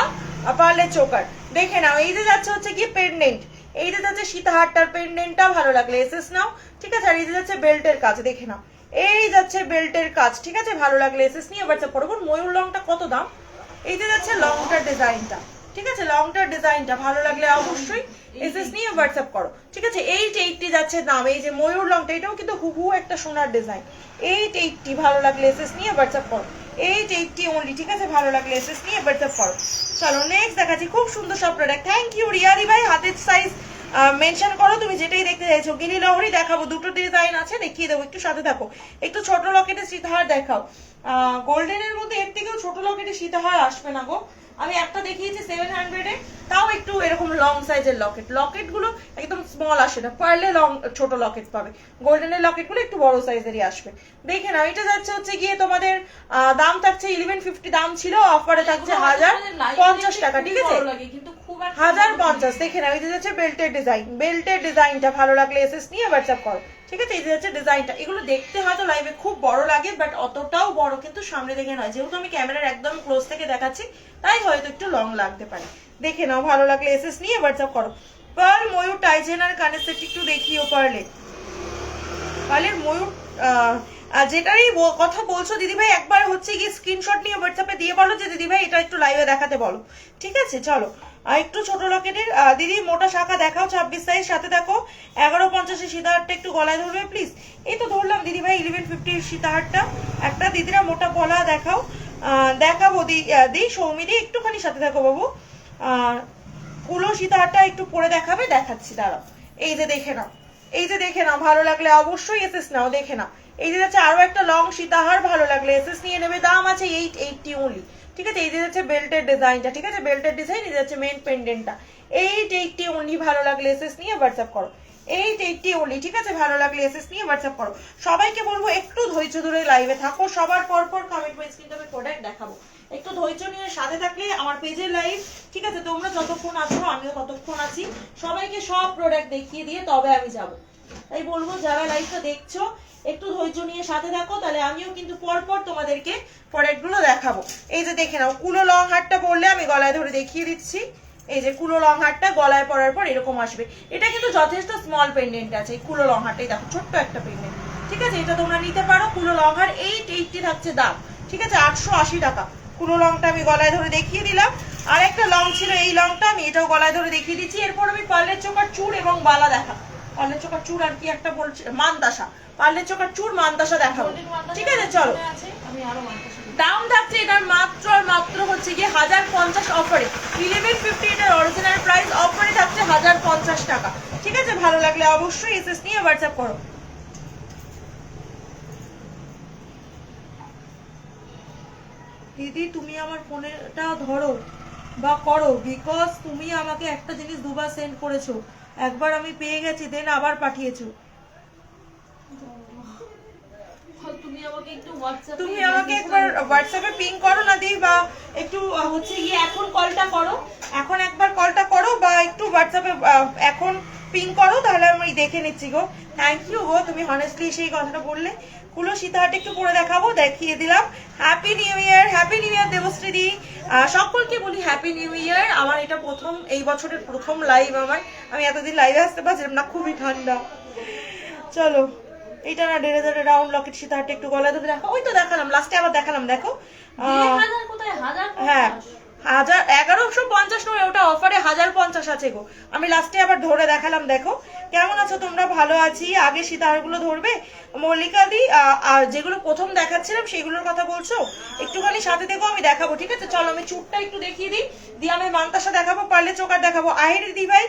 পার্লের চোকার দেখে নাও। এই যে যাচ্ছে হচ্ছে কি পেন্ডেন্ট, এই যে যাচ্ছে সীতাহারটার পেন্ডেন্টটা, ভালো লাগলে এসএস নাও, ঠিক আছে। আর এই যে যাচ্ছে বেল্টের কাজ, দেখে নাও এই যাচ্ছে বেল্টের কাজ, ঠিক আছে ভালো লাগলে এসএস নিয়ে হোয়াটসঅ্যাপ করো। ময়ূর লংটা কত দাম? এই যে যাচ্ছে লংটার ডিজাইনটা, ঠিক আছে লংটার ডিজাইনটা ভালো লাগলে অবশ্যই এসএস নিয়ে হোয়াটসঅ্যাপ করো, ঠিক আছে। 880 যাচ্ছে দাম। এই যে ময়ূর লংটা, এটাও কিন্তু হুবহু একটা সোনার ডিজাইন, 880 ভালো লাগলে এসএস নিয়ে হোয়াটসঅ্যাপ করো, 880 অনলি, ঠিক আছে ভালো লাগলে এসএস নিয়ে হোয়াটসঅ্যাপ করো। চলো নেক্সট দেখাচ্ছি, খুব সুন্দর সব প্রোডাক্ট। থ্যাংক ইউ রিয়াদি ভাই, হাতের সাইজ মেনশন করো তুমি যেটাই দেখতে চাইছো। গিনি লহরি দেখাবো, দুটো ডিজাইন আছে দেখিয়ে দেবো, একটু সাথে থাকো। একটু ছোট লকেটের সীতাহার দেখাও, গোল্ডেনের মধ্যে এর থেকেও ছোট লকেটের সীতাহার আসবে না গো। আমি একটা দেখিয়েছি 700-এ, তাও একটু এরকম লং সাইজের লকেট, লকেট গুলো একদম স্মল আসে না, পারলে লং ছোট লকেট পাবে, গোল্ডেনের লকেট গুলো একটু বড় সাইজেরই আসবে। দেখে নাও এটা যাচ্ছে হচ্ছে গিয়ে তোমাদের দাম থাকছে 1150 দাম ছিল, অফারে থাকছে 1050 টাকা, ঠিক আছে 1050। দেখে নাও এই যে যাচ্ছে বেল্টের ডিজাইন, বেল্টের ডিজাইনটা ভালো লাগলে এসএস নিয়ে হোয়াটসঅ্যাপ করো, ঠিক আছে। এই যে হচ্ছে ডিজাইনটা, এগুলো দেখতে হয়তো লাইভে খুব বড় লাগে, বাট অতটাও বড় কিন্তু সামনে দেখে নয়, যেহেতু আমি ক্যামেরার একদম ক্লোজ থেকে দেখাচ্ছি তাই হয়তো একটু লং লাগতে পারে। দেখে নাও ভালো লাগলে এসএস নিয়ে হোয়াটসঅ্যাপ করো। পার্ল ময়ূর টাইজেনার কানের সেট একটু দেখিও, পার্লের ময়ূর যেটারই কথা বলছো দিদিভাই একবার হচ্ছে গিয়ে স্ক্রিনশট নিয়ে হোয়াটসঅ্যাপে দিয়ে বলো যে দিদিভাই এটা একটু লাইভে দেখাতে বলো, ঠিক আছে। চলো একটু ছোট লকেটের দিদি মোটা শাখা দেখাও, 26 সাইজ সাথে দেখো, 1150 সীতাহারটা একটু গলায় ধরবে প্লিজ। এই তো ধরলাম দিদিভাই 1150 সীতাহারটা, একটা দিদিরা মোটা গলা দেখাও, দেখাবো দি সৌমিদি একটুখানি সাথে থাকো বাবু। কুলো সীতাহারটা একটু পরে দেখাবে, দেখাচ্ছি দাঁড়াও। এই যে দেখে নাও, এই যে দেখে নাও ভালো লাগলে অবশ্যই এসএস নাও, দেখে নাও এই যে যাচ্ছে আরো একটা লং সীতাহার, ভালো লাগলে এসএস নিয়ে নেবে, দাম আছে 880 অনলি, ঠিক আছে। এই যে যাচ্ছে বেল্টের ডিজাইনটা, ঠিক আছে বেল্টের ডিজাইন, এই যাচ্ছে মেন পেন্ডেন্টটা, 880 অনলি, ভালো লাগলে এসএস নিয়ে হোয়াটসঅ্যাপ করো, 880 অনলি, ঠিক আছে ভালো লাগলে এসএস নিয়ে হোয়াটসঅ্যাপ করো। সবাইকে বলবো একটু ধৈর্য ধরে লাইভে থাকো, সবার পর পর কমেন্ট ওয়াইজ কিন্তু আমি প্রোডাক্ট দেখাবো, একটু ধৈর্য নিয়ে সাথে থাকলে আমার পেজের লাইভ, ঠিক আছে তোমরা যতক্ষণ আছো আমিও ততক্ষণ আছি, সবাইকে সব প্রোডাক্ট দেখিয়ে দিয়ে তবে আমি যাব। তাই বলবো যারা লাইভটা দেখছো একটু ধৈর্য নিয়ে সাথে থাকো, তাহলে আমিও কিন্তু পরপর তোমাদেরকে প্রোডাক্টগুলো দেখাবো। এই যে দেখে নাও কুলো লং হারটা পরলে আমি গলায় ধরে দেখিয়ে দিচ্ছি, এই যে কুলো লং হারটা গলায় পরার পর এরকম আসবে, এটা কিন্তু যথেষ্ট স্মল পেন্ডেন্ট আছে, এই কুলো লং হারটাই দেখো ছোট্ট একটা পেন্ডেন্ট, ঠিক আছে এটা তোমরা নিতে পারো। কুলো লং হার 880 থাকছে দাম, ঠিক আছে 880 টাকা। কুলো লংটা আমি গলায় ধরে দেখিয়ে দিলাম, আর একটা লং ছিল এই লংটা আমি এটাও গলায় ধরে দেখিয়ে দিচ্ছি। এরপর আমি পার্লের চোকার চুড় এবং বালা দেখা, পার্লের চোকার চুড় আর কি একটা বলছে মানতাসা, পার্লের চোকার চুড় মানতাসা দেখাবো, ঠিক আছে চলো। দাম থাকছে এটার মাত্র আর মাত্র হচ্ছে গিয়ে 1050 অফারে, 1150 এটার অরিজিনাল প্রাইস, অফারে থাকছে 1050 টাকা, ঠিক আছে ভালো লাগলে অবশ্যই এসএস নিয়ে হোয়াটসঅ্যাপ করো। দিদি তুমি আমার ফোনেটা ধরো বা করো, বিকজ তুমি আমাকে একটা জিনিস দুবার সেন্ড করেছো, একবার আমি পেয়ে গেছি দেন আবার পাঠিয়েছো, তুমি আমাকে একবার হোয়াটসঅ্যাপে পিং করো না দি, বা একটু হচ্ছে গিয়ে এখন কলটা করো, এখন একবার কলটা করো বা একটু হোয়াটসঅ্যাপে এখন পিং করো, তাহলে আমি দেখে নিচ্ছি গো। থ্যাংক ইউ গো, তুমি হনেস্টলি সেই কথাটা বললে, খুলো সীতাহারটা একটু পরে দেখাবো, দেখিয়ে দিলাম। হ্যাপি নিউ ইয়ার দেবশ্রীদি। সকলকে বলি হ্যাপি নিউ ইয়ার। আমার এটা প্রথম, এই বছরের প্রথম লাইভ আমার। আমি এতদিন লাইভে আসতে পারছিলাম না, খুবই ঠান্ডা। চলো এইটা না ডেরে ধরে রাউন্ড লকেট সীতাহারটা একটু গলায় ধরে দেখো। ওই তো দেখালাম, লাস্টে আবার দেখালাম, দেখো। হ্যাঁ 1150 নয়, ওটা অফারে 1050 আছে গো। আমি লাস্টে আবার ধরে দেখালাম, দেখো। কেমন আছো তোমরা? ভালো আছি। আগে সীতাহারগুলো ধরবে মল্লিকা দি, আর যেগুলো প্রথম দেখাচ্ছিলাম সেগুলোর কথা বলছো, একটুখানি সাথে দেখো, আমি দেখাবো, ঠিক আছে? চলো আমি চুটটা একটু দেখিয়ে দিই, দিয়ে আমি মানতাসা দেখাবো, পারলে চোকার দেখাবো। আহির দি ভাই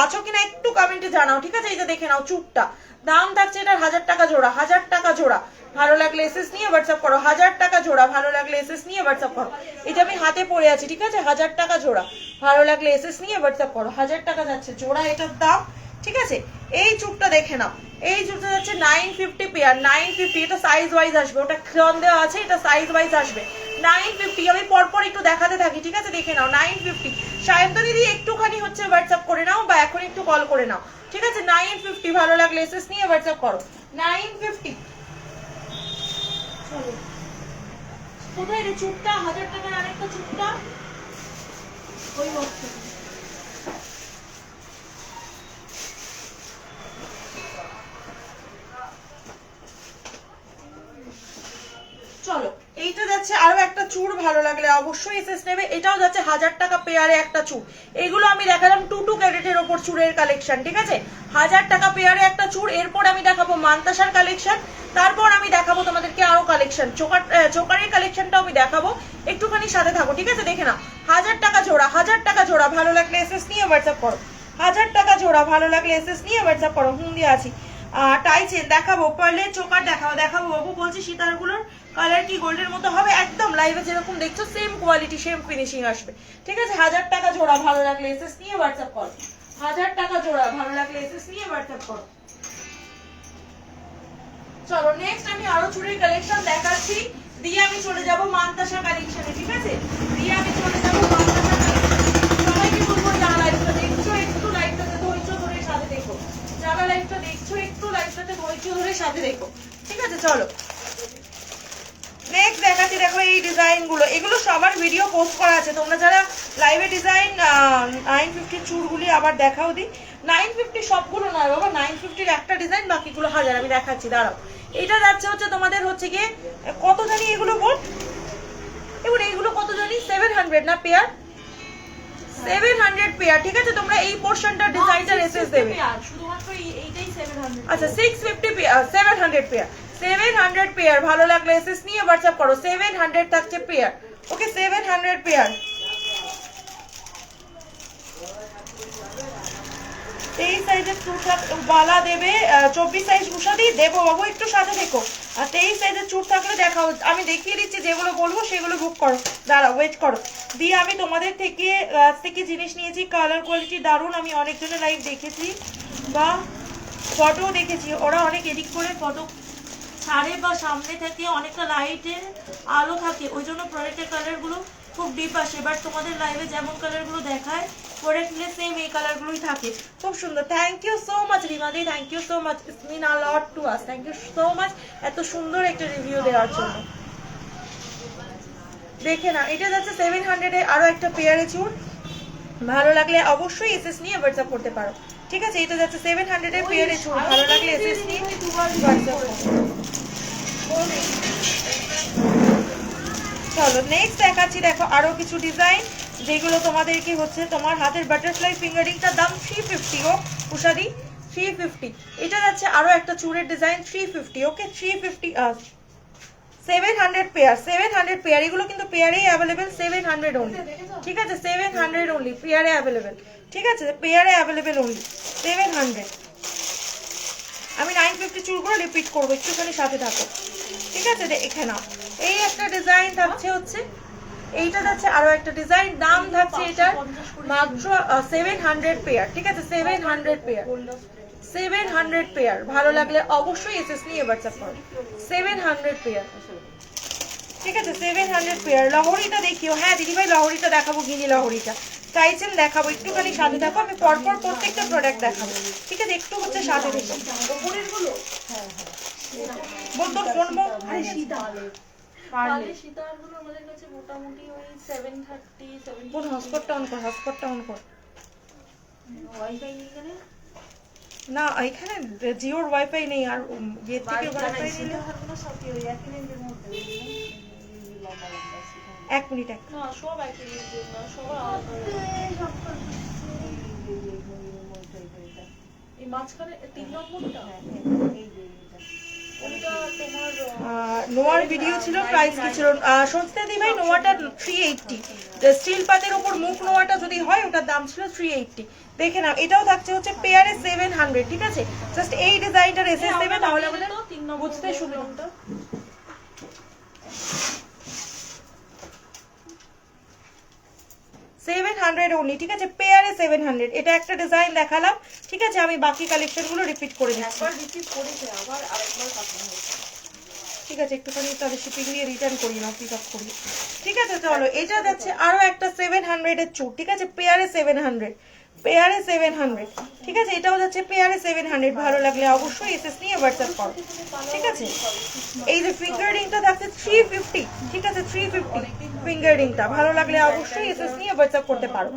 আছো কিনা একটু কমেন্টে জানাও, ঠিক আছে? এই যে দেখে নাও চুটটা, দাম থাকছে এটার 1000 টাকা জোড়া, 1000 টাকা জোড়া। ভালো লাগলে এসএস নিয়ে হোয়াটসঅ্যাপ করো, 1000 টাকা জোড়া। ভালো লাগলে এসএস নিয়ে হোয়াটসঅ্যাপ করো। এটা আমি হাতে পড়ে আছি, ঠিক আছে? 1000 টাকা জোড়া। ভালো লাগলে এসএস নিয়ে হোয়াটসঅ্যাপ করো। 1000 টাকা যাচ্ছে জোড়া এটার দাম, ঠিক আছে? এই চুটটা দেখে নাও, এই চুটটা যাচ্ছে 950 পেয়ার, 950। এটা সাইজ ওয়াইজ আসবে, ওটা ক্রন দেওয়া আছে, এটা সাইজ ওয়াইজ আসবে 950। আমি পরপর একটু দেখাতে থাকি, ঠিক আছে? দেখে নাও 950। সায়ন্ত দিদি একটুখানি হচ্ছে হোয়াটসঅ্যাপ করে নাও, বা এখন একটু কল করে নাও, ঠিক আছে? 950। ভালো লাগলে এসএস নিয়ে হোয়াটসঅ্যাপ করো। 950। চলো কোথায় রে চুটটা? 1000 টাকার আরেকটা চুটটা ওই বক্সে। চলো এইটা যাচ্ছে আরো একটা চুড়, ভালো লাগলে অবশ্যই এসএস নেবে। এটাও যাচ্ছে 1000 টাকা পেয়ারে একটা চুড়। এগুলো আমি দেখালাম 2 ক্যারেটের ওপর চুড়ের কালেকশন, ঠিক আছে? 1000 টাকা পেয়ারে একটা চুড়। এরপর আমি দেখাবো মান্তাসার কালেকশন, তারপর আমি দেখাবো তোমাদেরকে আরো কালেকশন, চোকারের কালেকশনটাও আমি দেখাবো, একটুখানি সাথে থাকো, ঠিক আছে? দেখে না 1000 টাকা জোড়া, 1000 টাকা জোড়া। ভালো লাগলে এসএস নিয়ে হোয়াটসঅ্যাপ করো। 1000 টাকা জোড়া। ভালো লাগলে এসএস নিয়ে হোয়াটসঅ্যাপ করো। দিয়ে আছি। টাই চেন দেখাবো, পারলে চোকার দেখাবো বাবু। বলছি সীতারগুলোর কালার কি গোল্ডের মতো হবে? একদম লাইভে যেরকম দেখছো সেম কোয়ালিটি, সেম ফিনিশিং আসবে, ঠিক আছে? 1000 টাকা জোড়া। ভালো লাগলে এসএস নিয়ে হোয়াটসঅ্যাপ করো। 1000 টাকা জোড়া। ভালো লাগলে এসএস নিয়ে হোয়াটসঅ্যাপ করো। চলো নেক্সট আমি আরো চুড়ির কালেকশন দেখাচ্ছি, দিয়ে আমি চলে যাব মান্তাসা কালেকশনে, ঠিক আছে? দিয়ে আমি চলে যাব মান্তাসা কালেকশনে। সবাইকে বলবো যারা লাইভটা দেখছো একটু লাইভটাতে ধৈর্য ধরে সাথে দেখো, যারা লাইভটা দেখছো একটু লাইভটাতে ধৈর্য ধরে সাথে দেখো, ঠিক আছে? চলো নেক্সট দেখাচ্ছি, দেখো এই ডিজাইন গুলো, এগুলো সবার ভিডিও পোস্ট করা আছে। তোমরা যারা লাইভে ডিজাইন 950 চুড়গুলি আবার দেখাও দি। 950 সবগুলো নয় বাবা, 950 একটা ডিজাইন, বাকিগুলো 1000। আমি দেখাচ্ছি, দাঁড়াও। এটা যাচ্ছে হচ্ছে তোমাদের হচ্ছে গিয়ে কত জানি এগুলো বল, এবার এইগুলো কত জানি 700 না পেয়ার, 700 পেয়ার, ঠিক আছে? তোমরা এই পোরশনটা ডিজাইনটা এসএস দেবে, শুধুমাত্র এইটাই 700। আচ্ছা 650 পেয়ার, 700 পেয়ার, 700 পেয়ার। ভালো লাগলে এসএস নিয়ে হোয়াটসঅ্যাপ করো। 700 থাকছে পেয়ার, ওকে? 700 পেয়ার। 23 সাইজের চুড় বালা দেবে, 24 সাইজ উষাদি দেবো বাবু, একটু সাথে দেখো। আর 23 সাইজের চুড় থাকলে দেখাও, আমি দেখিয়ে দিচ্ছি, যেগুলো বলবো সেগুলো বুক করো, দাঁড়াও ওয়েট করো। দিয়ে আমি তোমাদের থেকে জিনিস নিয়েছি, কালার কোয়ালিটি দারুণ। আমি অনেকজনের লাইভ দেখেছি বা ফটো দেখেছি, ওরা অনেক এডিট করে ফটো ছাড়ে, বা সামনে থেকে অনেকটা লাইটের আলো থাকে, ওই জন্য প্রোডাক্টের কালারগুলো খুব ডিপ আসে। বাট তোমাদের লাইভে যেমন কালারগুলো দেখায় প্রোডাক্ট নিলে সেম এই কালারগুলোই থাকে, খুব সুন্দর। থ্যাংক ইউ সো মাচ রিমাদি, thank you so much, it's mean a lot to us. Thank you so much এত সুন্দর একটা রিভিউ দেওয়ার জন্য। দেখে না, এটা যাচ্ছে 700 এর আরো একটা পেয়ারে চুড়। ভালো লাগলে অবশ্যই এসএস নিয়ে হোয়াটসঅ্যাপ করতে পারো, ঠিক আছে? এটা যাচ্ছে 700 এর পেয়ারে চুড়। ভালো লাগলে এসএস নিয়ে হোয়াটসঅ্যাপ করো। চলো নেক্সট দেখাচ্ছি, দেখো আরো কিছু ডিজাইন, যেগুলো তোমাদেরকে হচ্ছে তোমার হাতের বাটারফ্লাই ফিঙ্গারিংটার দাম 350 ও উষাদি 350। এটা যাচ্ছে আরো একটা চুড়ের ডিজাইন 350, ওকে? 350 700 পেয়ার, 700 পেয়ার। এগুলো কিন্তু পেয়ারেই অ্যাভেলেবেল, 700 অনলি, ঠিক আছে? 700 অনলি, পেয়ারে অ্যাভেলেবেল, ঠিক আছে? পেয়ারে অ্যাভেলেবেল অনলি 700। আমি 950 চুড়গুলো রিপিট করবো, একটুখানি সাথে থাকো, ঠিক আছে? এখানে এই একটা ডিজাইন থাকছে হচ্ছে, এইটা যাচ্ছে আরো একটা ডিজাইন, দাম থাকছে এটার মাত্র 700 পেয়ার, ঠিক আছে? 700 পেয়ার, 700 পেয়ার। ভালো লাগলে অবশ্যই এসএস নিয়ে হোয়াটসঅ্যাপ করো। 700 পেয়ার, ঠিক আছে? 700 পেয়ার। লহরিটা দেখিও, হ্যাঁ দিদিভাই লহরিটা দেখাবো, গিনি লহরিটা চাইছেন দেখাবো, একটুখানি সাথে থাকো। আমি পরপর প্রত্যেকটা প্রোডাক্ট দেখাবো, ঠিক আছে? একটু হচ্ছে সাথে দেখো। উপরের গুলো বল তোর ফোন বল। আরে সীতা পারলে সীতারগুলো আমাদের কাছে মোটামুটি ওই 730 বোন 70 হটস্পটটা অন কর, হটস্পটটা অন কর। ওয়াইফাই নিয়ে গেলে না এখানে জিওর ওয়াইফাই নেই, আর ইয়ে থেকে ওয়াইফাই নিলে। সীতারগুলো সব কি ওই একই রেঞ্জের মধ্যে লম্বা লম্বা সীতা এক মিনিট এক না সব একই রেঞ্জের না সব আলাদা এই মাঝখানে 3 নম্বরটা ওটা তোমার নোয়ার ভিডিও ছিল, প্রাইস কি ছিল সস্তে দি ভাই? নোয়াটা 380, স্টিল পাতের উপর মুখ নোয়াটা যদি হয় ওটার দাম ছিল 380। দেখে নাও এটাও থাকছে হচ্ছে পেয়ারে 700, ঠিক আছে? জাস্ট এই ডিজাইনটার এসএস দেবে তাহলে আমাদের বুঝতে সুবিধা। 700 only, ঠিক আছে? পেয়ারে 700। এটা একটা ডিজাইন দেখালাম, ঠিক আছে? আমি বাকি কালেকশনগুলো রিপিট করে দিচ্ছি। একবার রিসিভ করেছে আবার আরেকবার পাঠানো হয়েছে ঠিক আছে, একটুখানি তাহলে শিপিং দিয়ে রিটার্ন করি না, পিক আপ করি। ঠিক আছে চলো, এটা যাচ্ছে আরো একটা 700 এর চুট, ঠিক আছে? পেয়ারে 700, পেয়ারে 700, ঠিক আছে? এটাও যাচ্ছে পেয়ারে 700। ভালো লাগলে অবশ্যই এসএস নিয়ে হোয়াটসঅ্যাপ করো, ঠিক আছে? এই যে ফিঙ্গার রিংটা থাকছে 350, ঠিক আছে? 350 ফিঙ্গার রিংটা ভালো লাগলে অবশ্যই এসএস নিয়ে হোয়াটসঅ্যাপ করতে পারো।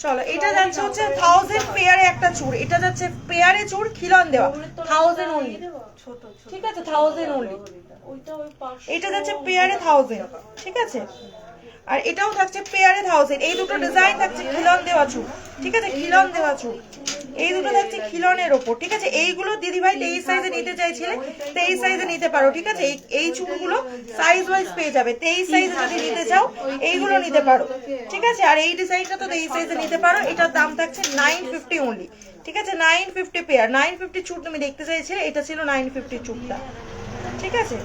চলো, এটা যাচ্ছে হচ্ছে 1000 পেয়ারে একটা চুড়, এটা যাচ্ছে পেয়ারে চুড় খিলন দেওয়া 1000 only, ছোট ছোট ঠিক আছে? 1000 only। ওইটা ওই 500 এটা যাচ্ছে পেয়ারে 1000, ঠিক আছে? আর এটাও থাকছে পেয়ারে 1000। এই দুটো ডিজাইন থাকছে খিলন দেওয়া চুড়, ঠিক আছে? খিলন দেওয়া চুড়, এই দুটো থাকছে খিলনের ওপর, ঠিক আছে? এইগুলো দিদি ভাই 23 সাইজে নিতে চাইছিলে, 23 সাইজে নিতে পারো, ঠিক আছে? এই চুড়গুলো সাইজ ওয়াইজ পেয়ে যাবে। 23 সাইজে যদি নিতে চাও এইগুলো নিতে পারো, ঠিক আছে? আর এই ডিজাইনটা তো 23 সাইজে নিতে পারো। এটার দাম থাকছে 950 only, ঠিক আছে? 950 পেয়ার। 950 চুড় তুমি দেখতে চাইছিলে, এটা ছিল 950 চুড়টা, ঠিক আছে?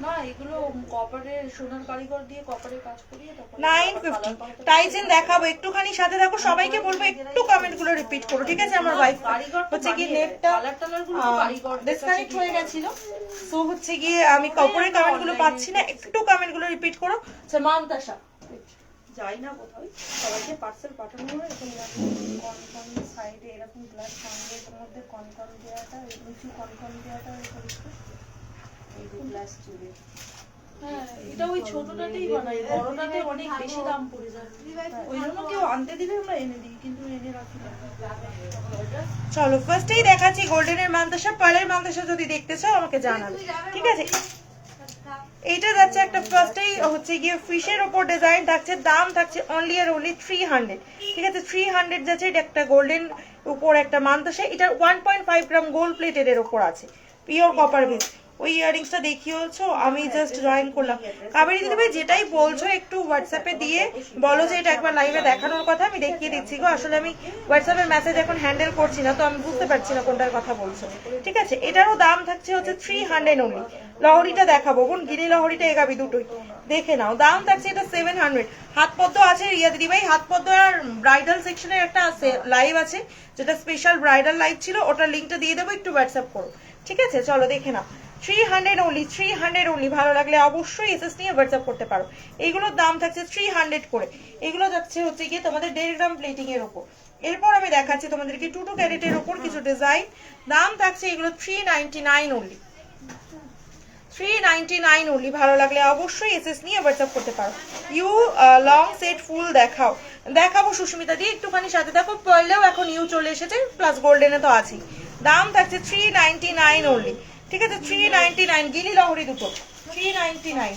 না এগুলো কপারের সোনার কারিগর দিয়ে কপারের কাজ করিয়ে তারপর 950 টাইজেন দেখাবো, একটুখানি সাথে দেখো। সবাইকে বলবো একটু কমেন্টগুলো রিপিট করো, ঠিক আছে? আমার ওয়াইফ হচ্ছে কি নেটটা ডিসকানেক্ট হয়ে গেছিল, সো হচ্ছে গিয়ে আমি কাপড়ের কমেন্টগুলো পাচ্ছি না, একটু কমেন্টগুলো রিপিট করো। আচ্ছা মামতাশা, যাই না কোথাও সবাইকে পার্সেল পাঠানো হয় এরকম কনকন সাইডে এরকম গ্লাস সামনের মধ্যে কনকন দেওয়াটা নিচু কনকন দেওয়াটা এই গ্লাস চুড়ে হ্যাঁ এটা ওই ছোটটাতেই বানাই, বড়টাতে অনেক বেশি দাম পড়ে যায়, ওই জন্য কেউ আনতে দিলে আমরা এনে দিই, কিন্তু এনে রাখি না। চলো ফার্স্টেই দেখাচ্ছি গোল্ডেনের মামতাশা। পার্লের মামতাশা যদি দেখতে চাও আমাকে জানাবে, ঠিক আছে? এইটা যাচ্ছে একটা ফার্স্টেই হচ্ছে গিয়ে ফিশের ওপর ডিজাইন থাকছে, দাম থাকছে অনলি আর অনলি 300, ঠিক আছে? 300 যাচ্ছে। এটা একটা গোল্ডেন উপর একটা মামতাশা, এটা 1.5 গ্রাম গোল্ড প্লেটেড এর ওপর আছে, পিওর কপার বেস। ওই ইয়ারিংসটা দেখিয়েছো, আমি জাস্ট জয়েন করলাম। কাবেরী দিদি ভাই যেটাই বলছো একটু হোয়াটসঅ্যাপে দিয়ে বলো যে এটা একবার লাইভে দেখানোর কথা, আমি দেখিয়ে দিচ্ছি গো। আসলে আমি হোয়াটসঅ্যাপের মেসেজ এখন হ্যান্ডেল করছি না, তো আমি বুঝতে পারছি না কোনটার কথা বলছো, ঠিক আছে? এটারও দাম থাকছে হচ্ছে 300 only। লহরিটা দেখাবো বোন, গিনি লহরিটা এগাবি দুটোই দেখে নাও। দাম থাকছে এটা 700। হাত পদ্ম আছে রিয়া দিদি ভাই, হাত পদ্ম আর ব্রাইডাল সেকশনের একটা আছে লাইভ আছে, যেটা স্পেশাল ব্রাইডাল লাইভ ছিল, ওটার লিঙ্কটা দিয়ে দেবো, একটু হোয়াটসঅ্যাপ করো, ঠিক আছে? চলো দেখে নাও, 300 only, 300 only। ভালো লাগলে অবশ্যই এসএস নিয়ে হোয়াটসঅ্যাপ করতে পারো। এইগুলোর দাম থাকছে 300 করে। এগুলো যাচ্ছে হচ্ছে গিয়ে তোমাদের 1.5 গ্রাম প্লেটিং এর উপর। এরপর আমি দেখাচ্ছি তোমাদেরকে 2 ক্যারেটের উপর কিছু ডিজাইন, দাম থাকছে এগুলো 399 only, 399 only। ভালো লাগলে অবশ্যই এসএস নিয়ে হোয়াটসঅ্যাপ করতে পারো। ইউ লং সেট ফুল দেখাবো সুস্মিতা দিয়ে, একটুখানি সাথে দেখো। পার্লেও এখন ইউ চলে এসেছে, প্লাস গোল্ডেনে তো আছেই। দাম থাকছে 399 only, ঠিক আছে? 399। গিনি লহরি দুটো 399।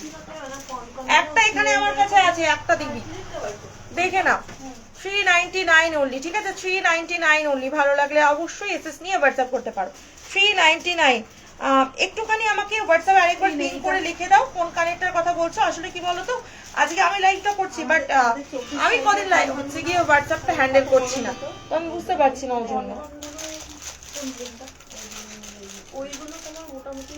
একটা এখানে আমার কাছে আছে, একটা দিবি দেখে নাও। 399 only, ঠিক আছে? 399 only। ভালো লাগলে অবশ্যই এসএস নিয়ে হোয়াটসঅ্যাপ করতে পারো। 399। একটুখানি আমাকে হোয়াটসঅ্যাপে আরেকবার পিন করে লিখে দাও কোন কানেক্টের কথা বলছো। আসলে কি বলতো, আজকে আমি লাইভটা করছি, বাট আমি কদিন লাইভ হচ্ছে গিয়ে হোয়াটসঅ্যাপটা হ্যান্ডেল করছি না, তো আমি বুঝতে পারছি না ওর জন্য। ওইগুলো তোমার মোটামুটি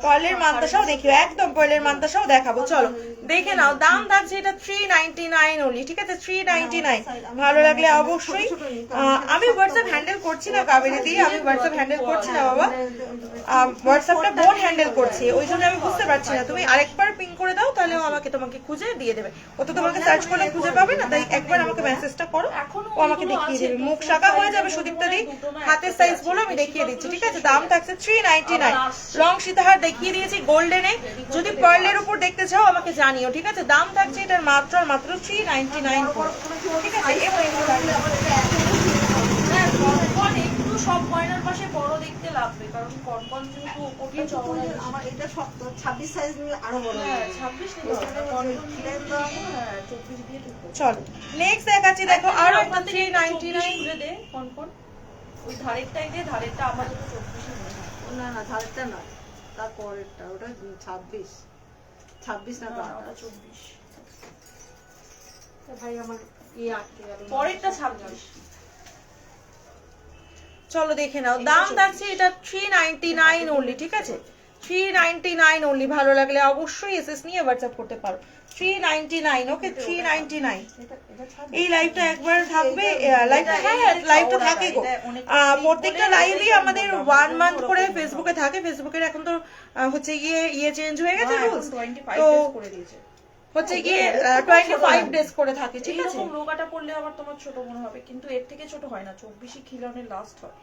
পার্লের মান্তাসাও দেখিও, একদম পার্লের মান্তাসাও দেখাবো। চলো দেখে নাও, দাম থাকছে এটা 399 only, ঠিক আছে? 399। ভালো লাগলে অবশ্যই আমি হোয়াটসঅ্যাপ হ্যান্ডেল করছি না কাবেরী দি, আমি হোয়াটসঅ্যাপ হ্যান্ডেল করছি না বাবা। হোয়াটসঅ্যাপটা বোন হ্যান্ডেল করছে, ওই জন্য আমি বুঝতে পারছি না। তুমি আরেকবার পিং করে দাও, তাহলে ও তোমাকে খুঁজে দিয়ে দেবে। ও তো তোমাকে সার্চ করলে খুঁজে পাবে না, তাই একবার আমাকে মেসেজটা করো, ও আমাকে দেখিয়ে দেবে। মুখ শাখা হয়ে যাবে সুদীপ্তা দি, হাতের সাইজ বলো আমি দেখিয়ে দিচ্ছি, ঠিক আছে? দাম থাকছে 399। লং সীতাহার দেখিয়ে দিয়েছি গোল্ডেনে, যদি পার্লের উপর দেখতে চাও আমাকে জানিও, ঠিক আছে? দাম থাকছে এটার মাত্র 399 করে, ঠিক আছে? একটু সব গয়নার পাশে বড় দেখতে লাগবে, কারণ কনকন যেহেতু ওপরটা চওড়া, আমার এটা শক্ত 26 সাইজ নিলে আরো বড় হবে। 26 নিতে হবে না, কনকন নিলে তো 24 দিয়ে ঠিক হবে। চলো নেক্সট দেখাচ্ছি, দেখো আরো একটা 399 খুলে দে কনকন, ওই ধারেরটাই দে, ধারেরটা আপাতত 24 মনে হয়। না না ধারেরটা না, তার পরেরটা ওটা 26 না তো 24, ভাই আমার আটকে গেল, পরেরটা 26। চলো দেখে নাও, দাম থাকছে এটা 399 অনলি, ঠিক আছে? 399 অনলি। ভালো লাগলে অবশ্যই এসএস নিয়ে হোয়াটসঅ্যাপ করতে পারো। 399, ওকে? 399। এই লাইভটা একবার থাকবে, লাইভটা, হ্যাঁ লাইভটা থাকে গো। প্রত্যেকটা লাইভই আমাদের 1 মান্থ করে ফেসবুকে থাকে। ফেসবুকের এখন তো হচ্ছে ইয়ে চেঞ্জ হয়ে গেছে রুলস, 25 তো ডেজ করে দিয়েছে। হচ্ছে গিয়ে 25 ডেজ করে থাকে, ঠিক আছে? এরকম রোগাটা পড়লে আবার তোমার ছোট মনে হবে, কিন্তু এর থেকে ছোট হয় না, 24 খিলানের লাস্ট হয়।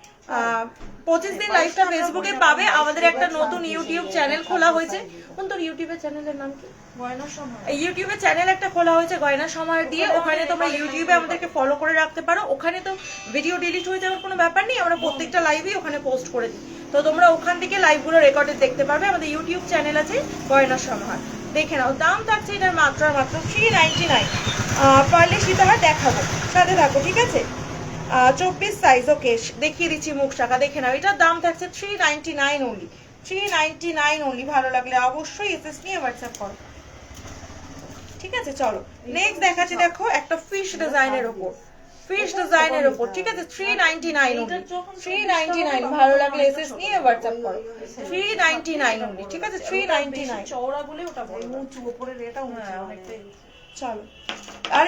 25 দিন লাইভটা ফেসবুকে পাবে। আমাদের একটা নতুন ইউটিউব চ্যানেল খোলা হয়েছে। কোন তোর ইউটিউবের চ্যানেলের নাম কি? গয়নার সময়। ইউটিউবে চ্যানেল একটা খোলা হয়েছে গয়না সমার দিয়ে, ওখানে তোমরা ইউটিউবে আমাদেরকে ফলো করে রাখতে পারো। ওখানে তো ভিডিও ডিলিট হয়ে যাওয়ার কোনো ব্যাপার নেই, আমরা প্রত্যেকটা লাইভই ওখানে পোস্ট করে দিই, তো তোমরা ওখান থেকে লাইভগুলো রেকর্ডেড দেখতে পারবে। আমাদের ইউটিউব চ্যানেল আছে গয়না সমার, দেখে নাও। দাম থাকছে এটার মাত্র 399। পারলে সীতাহার দেখাবো, সাথে থাকো, ঠিক আছে? 24 সাইজ, ওকে? দেখিয়ে দিচ্ছি মুখ শাখা, দেখে নাও। এটার দাম থাকছে 399 অনলি, 399 অনলি। ভালো লাগলে অবশ্যই এসএস নিয়ে হোয়াটসঅ্যাপ করো, ঠিক আছে? চলো নেক্সট দেখাচ্ছি, দেখো একটা ফিশ ডিজাইনের উপর, ফিশ ডিজাইনের উপর, ঠিক আছে? 399 অনলি, 399। ভালো লাগলে এসএস নিয়ে হোয়াটসঅ্যাপ করো, 399 অনলি, ঠিক আছে? 399। চওড়া বলে ওটা বড়। উঁচু উপরের এটা উঁচু অনেকটাই। চলো, আর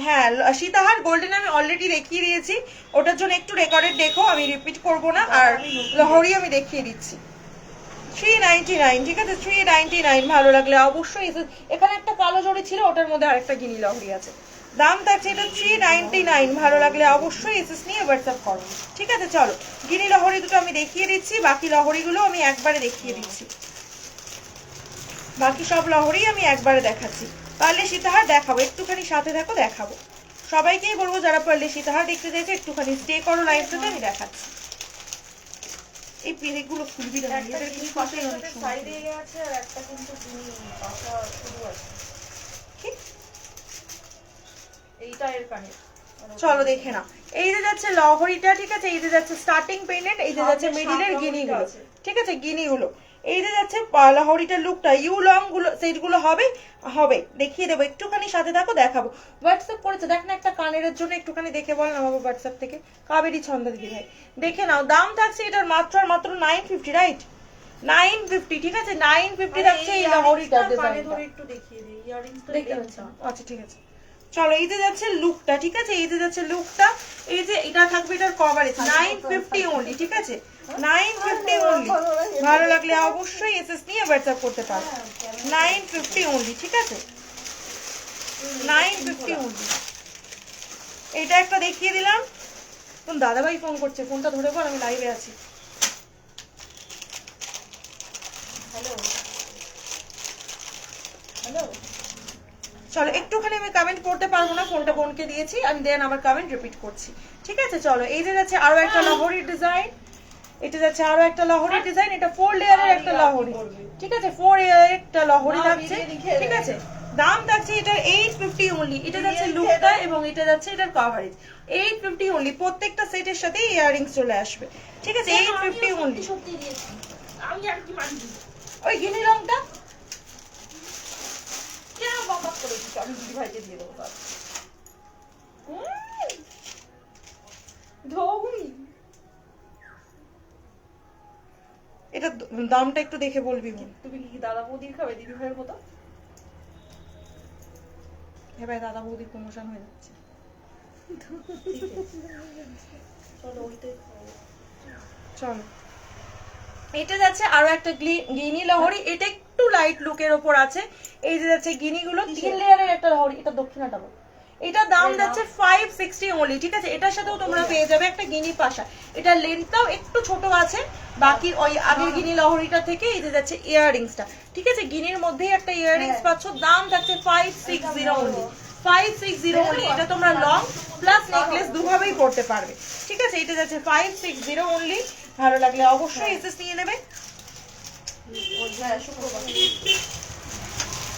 হ্যাঁ সীতাহার গোল্ডেন আমি অলরেডি দেখিয়ে দিয়েছি, ওটার জন্য একটু রেকর্ডেড দেখো, আমি রিপিট করব না। আর লহরি আমি দেখিয়ে দিচ্ছি 399, ঠিক আছে? 399। ভালো লাগলে অবশ্যই এখানে একটা কালো জড়ি ছিল, ওটার মধ্যে আরেকটা গিনি লহরি আছে। দাম থাকছে এটা 399। ভালো লাগলে অবশ্যই এসএস নিয়ে হোয়াটসঅ্যাপ করো, ঠিক আছে? চলো গিনি লহরি দুটো আমি দেখিয়ে দিচ্ছি, বাকি লহরিগুলো আমি একবারে দেখিয়ে দিচ্ছি, বাকি সব লহরি আমি একবারে দেখাচ্ছি। পারলে সীতাহার দেখাবো, একটুখানি সাথে থাকো, দেখাবো। সবাইকেই বলবো যারা পারলে সীতাহার দেখতে চাইছে একটুখানি স্টে করো লাইভটাতে, আমি দেখাচ্ছি। এই পেরেকগুলো খুলবি না, এদের কি পাশে অনেক সময়। সাইডে আছে আর একটা কিন্তু পাশা শুরু আছে। কি এইটা এর কানে। চলো দেখে না, এই যে যাচ্ছে লহরিটা, ঠিক আছে? এই যে যাচ্ছে স্টার্টিং পেন্ডেন্ট, এই যে যাচ্ছে মিডিলের গিনিগুলো, ঠিক আছে? গিনিগুলো, এই যে যাচ্ছে লহরিটার লুকটা, ইউ লং গুলো সেটগুলো হবে হবে দেখিয়ে দেবো, একটুখানি সাথে থাকো, দেখাবো। হোয়াটসঅ্যাপ করেছে, দেখ না একটা কানের জন্য, একটুখানি দেখে বল না বাবা হোয়াটসঅ্যাপ থেকে। কাবেরী ছন্দা দিদি ভাই, দেখে নাও। দাম থাকছে এটার মাত্র আর মাত্র 950, রাইট? 950, ঠিক আছে? 950 থাকছে এই লহরিটার ডিজাইন। ধরে একটু দেখিয়ে দিই, ইয়ারিংসটা দেখতে পাচ্ছেন? আচ্ছা ঠিক আছে, চলো এই যে যাচ্ছে লুকটা, ঠিক আছে? এই যে যাচ্ছে লুকটা, এই যে এটা থাকবে এটার কভারেজ 950 অনলি, ঠিক আছে? 950 অনলি। ভালো লাগলে অবশ্যই এসএস নিয়ে হোয়াটসঅ্যাপ করতে পারো, 950 অনলি, ঠিক আছে? 950 অনলি। এটা একটা দেখিয়ে দিলাম। কোন দাদাভাই ফোন করছে, ফোনটা ধরে বল, আমি লাইভে আছি। Hello hello. চলো একটুখানি আমি কমেন্ট পড়তে পারবো না, ফোনটা বোনকে দিয়েছি, আমি দেন আমার কমেন্ট রিপিট করছি, ঠিক আছে? চলো এই যে যাচ্ছে আরো একটা লহরির ডিজাইন, এটা যাচ্ছে আরো একটা লহরির ডিজাইন, এটা 4 লেয়ারের একটা লহরি, ঠিক আছে? 4 লেয়ারের একটা লহরি থাকছে, ঠিক আছে? দাম থাকছে এটার 850 অনলি। এটা যাচ্ছে লুকটা এবং এটা যাচ্ছে এটার কভারেজ 850 অনলি। প্রত্যেকটা সেটের সাথে ইয়াররিংস চলে আসবে, ঠিক আছে? 850 অনলি। সত্যি দিয়েছি আমি, আর কি মানছি। ওই গিনি রংটা কেন বাবাত করে দিচ্ছি, আমি দিদি ভাইকে দিয়ে দেবো তার। ধৌমি এটা দামটা একটু দেখে বলবি বোন। তুমি কি দাদা বৌদির খাবে দিদি ভাইয়ের মতো? এবার দাদা বৌদির প্রমোশন হয়ে যাচ্ছে। চলো ওইটাই খাবো। চলো এটা যাচ্ছে আরো একটা গিনি লহরি, এটা একটু লাইট লুকের ওপর আছে। এই যে যাচ্ছে গিনিগুলো 3 লেয়ারের একটা লহরি, এটা দক্ষিণাটা বল। এটা দাম যাচ্ছে 560 অনলি, ঠিক আছে। এটার সাথেও তোমরা পেয়ে যাবে একটা গিনি পাশা, এটা লেন্থটাও একটু ছোট আছে বাকি ওই আগের গিনি লহরিটা থেকে। এই যে যাচ্ছে ইয়াররিংসটা, ঠিক আছে, গিনির মধ্যেই একটা ইয়াররিংস পাচ্ছ, দাম যাচ্ছে 560 অনলি, 560 অনলি। এটা তোমরা লং প্লাস নেকলেস দুভাবেই পড়তে পারবে, ঠিক আছে। এটা যাচ্ছে 560 অনলি। ভালো লাগলে অবশ্যই এসএস নিয়ে নেবে।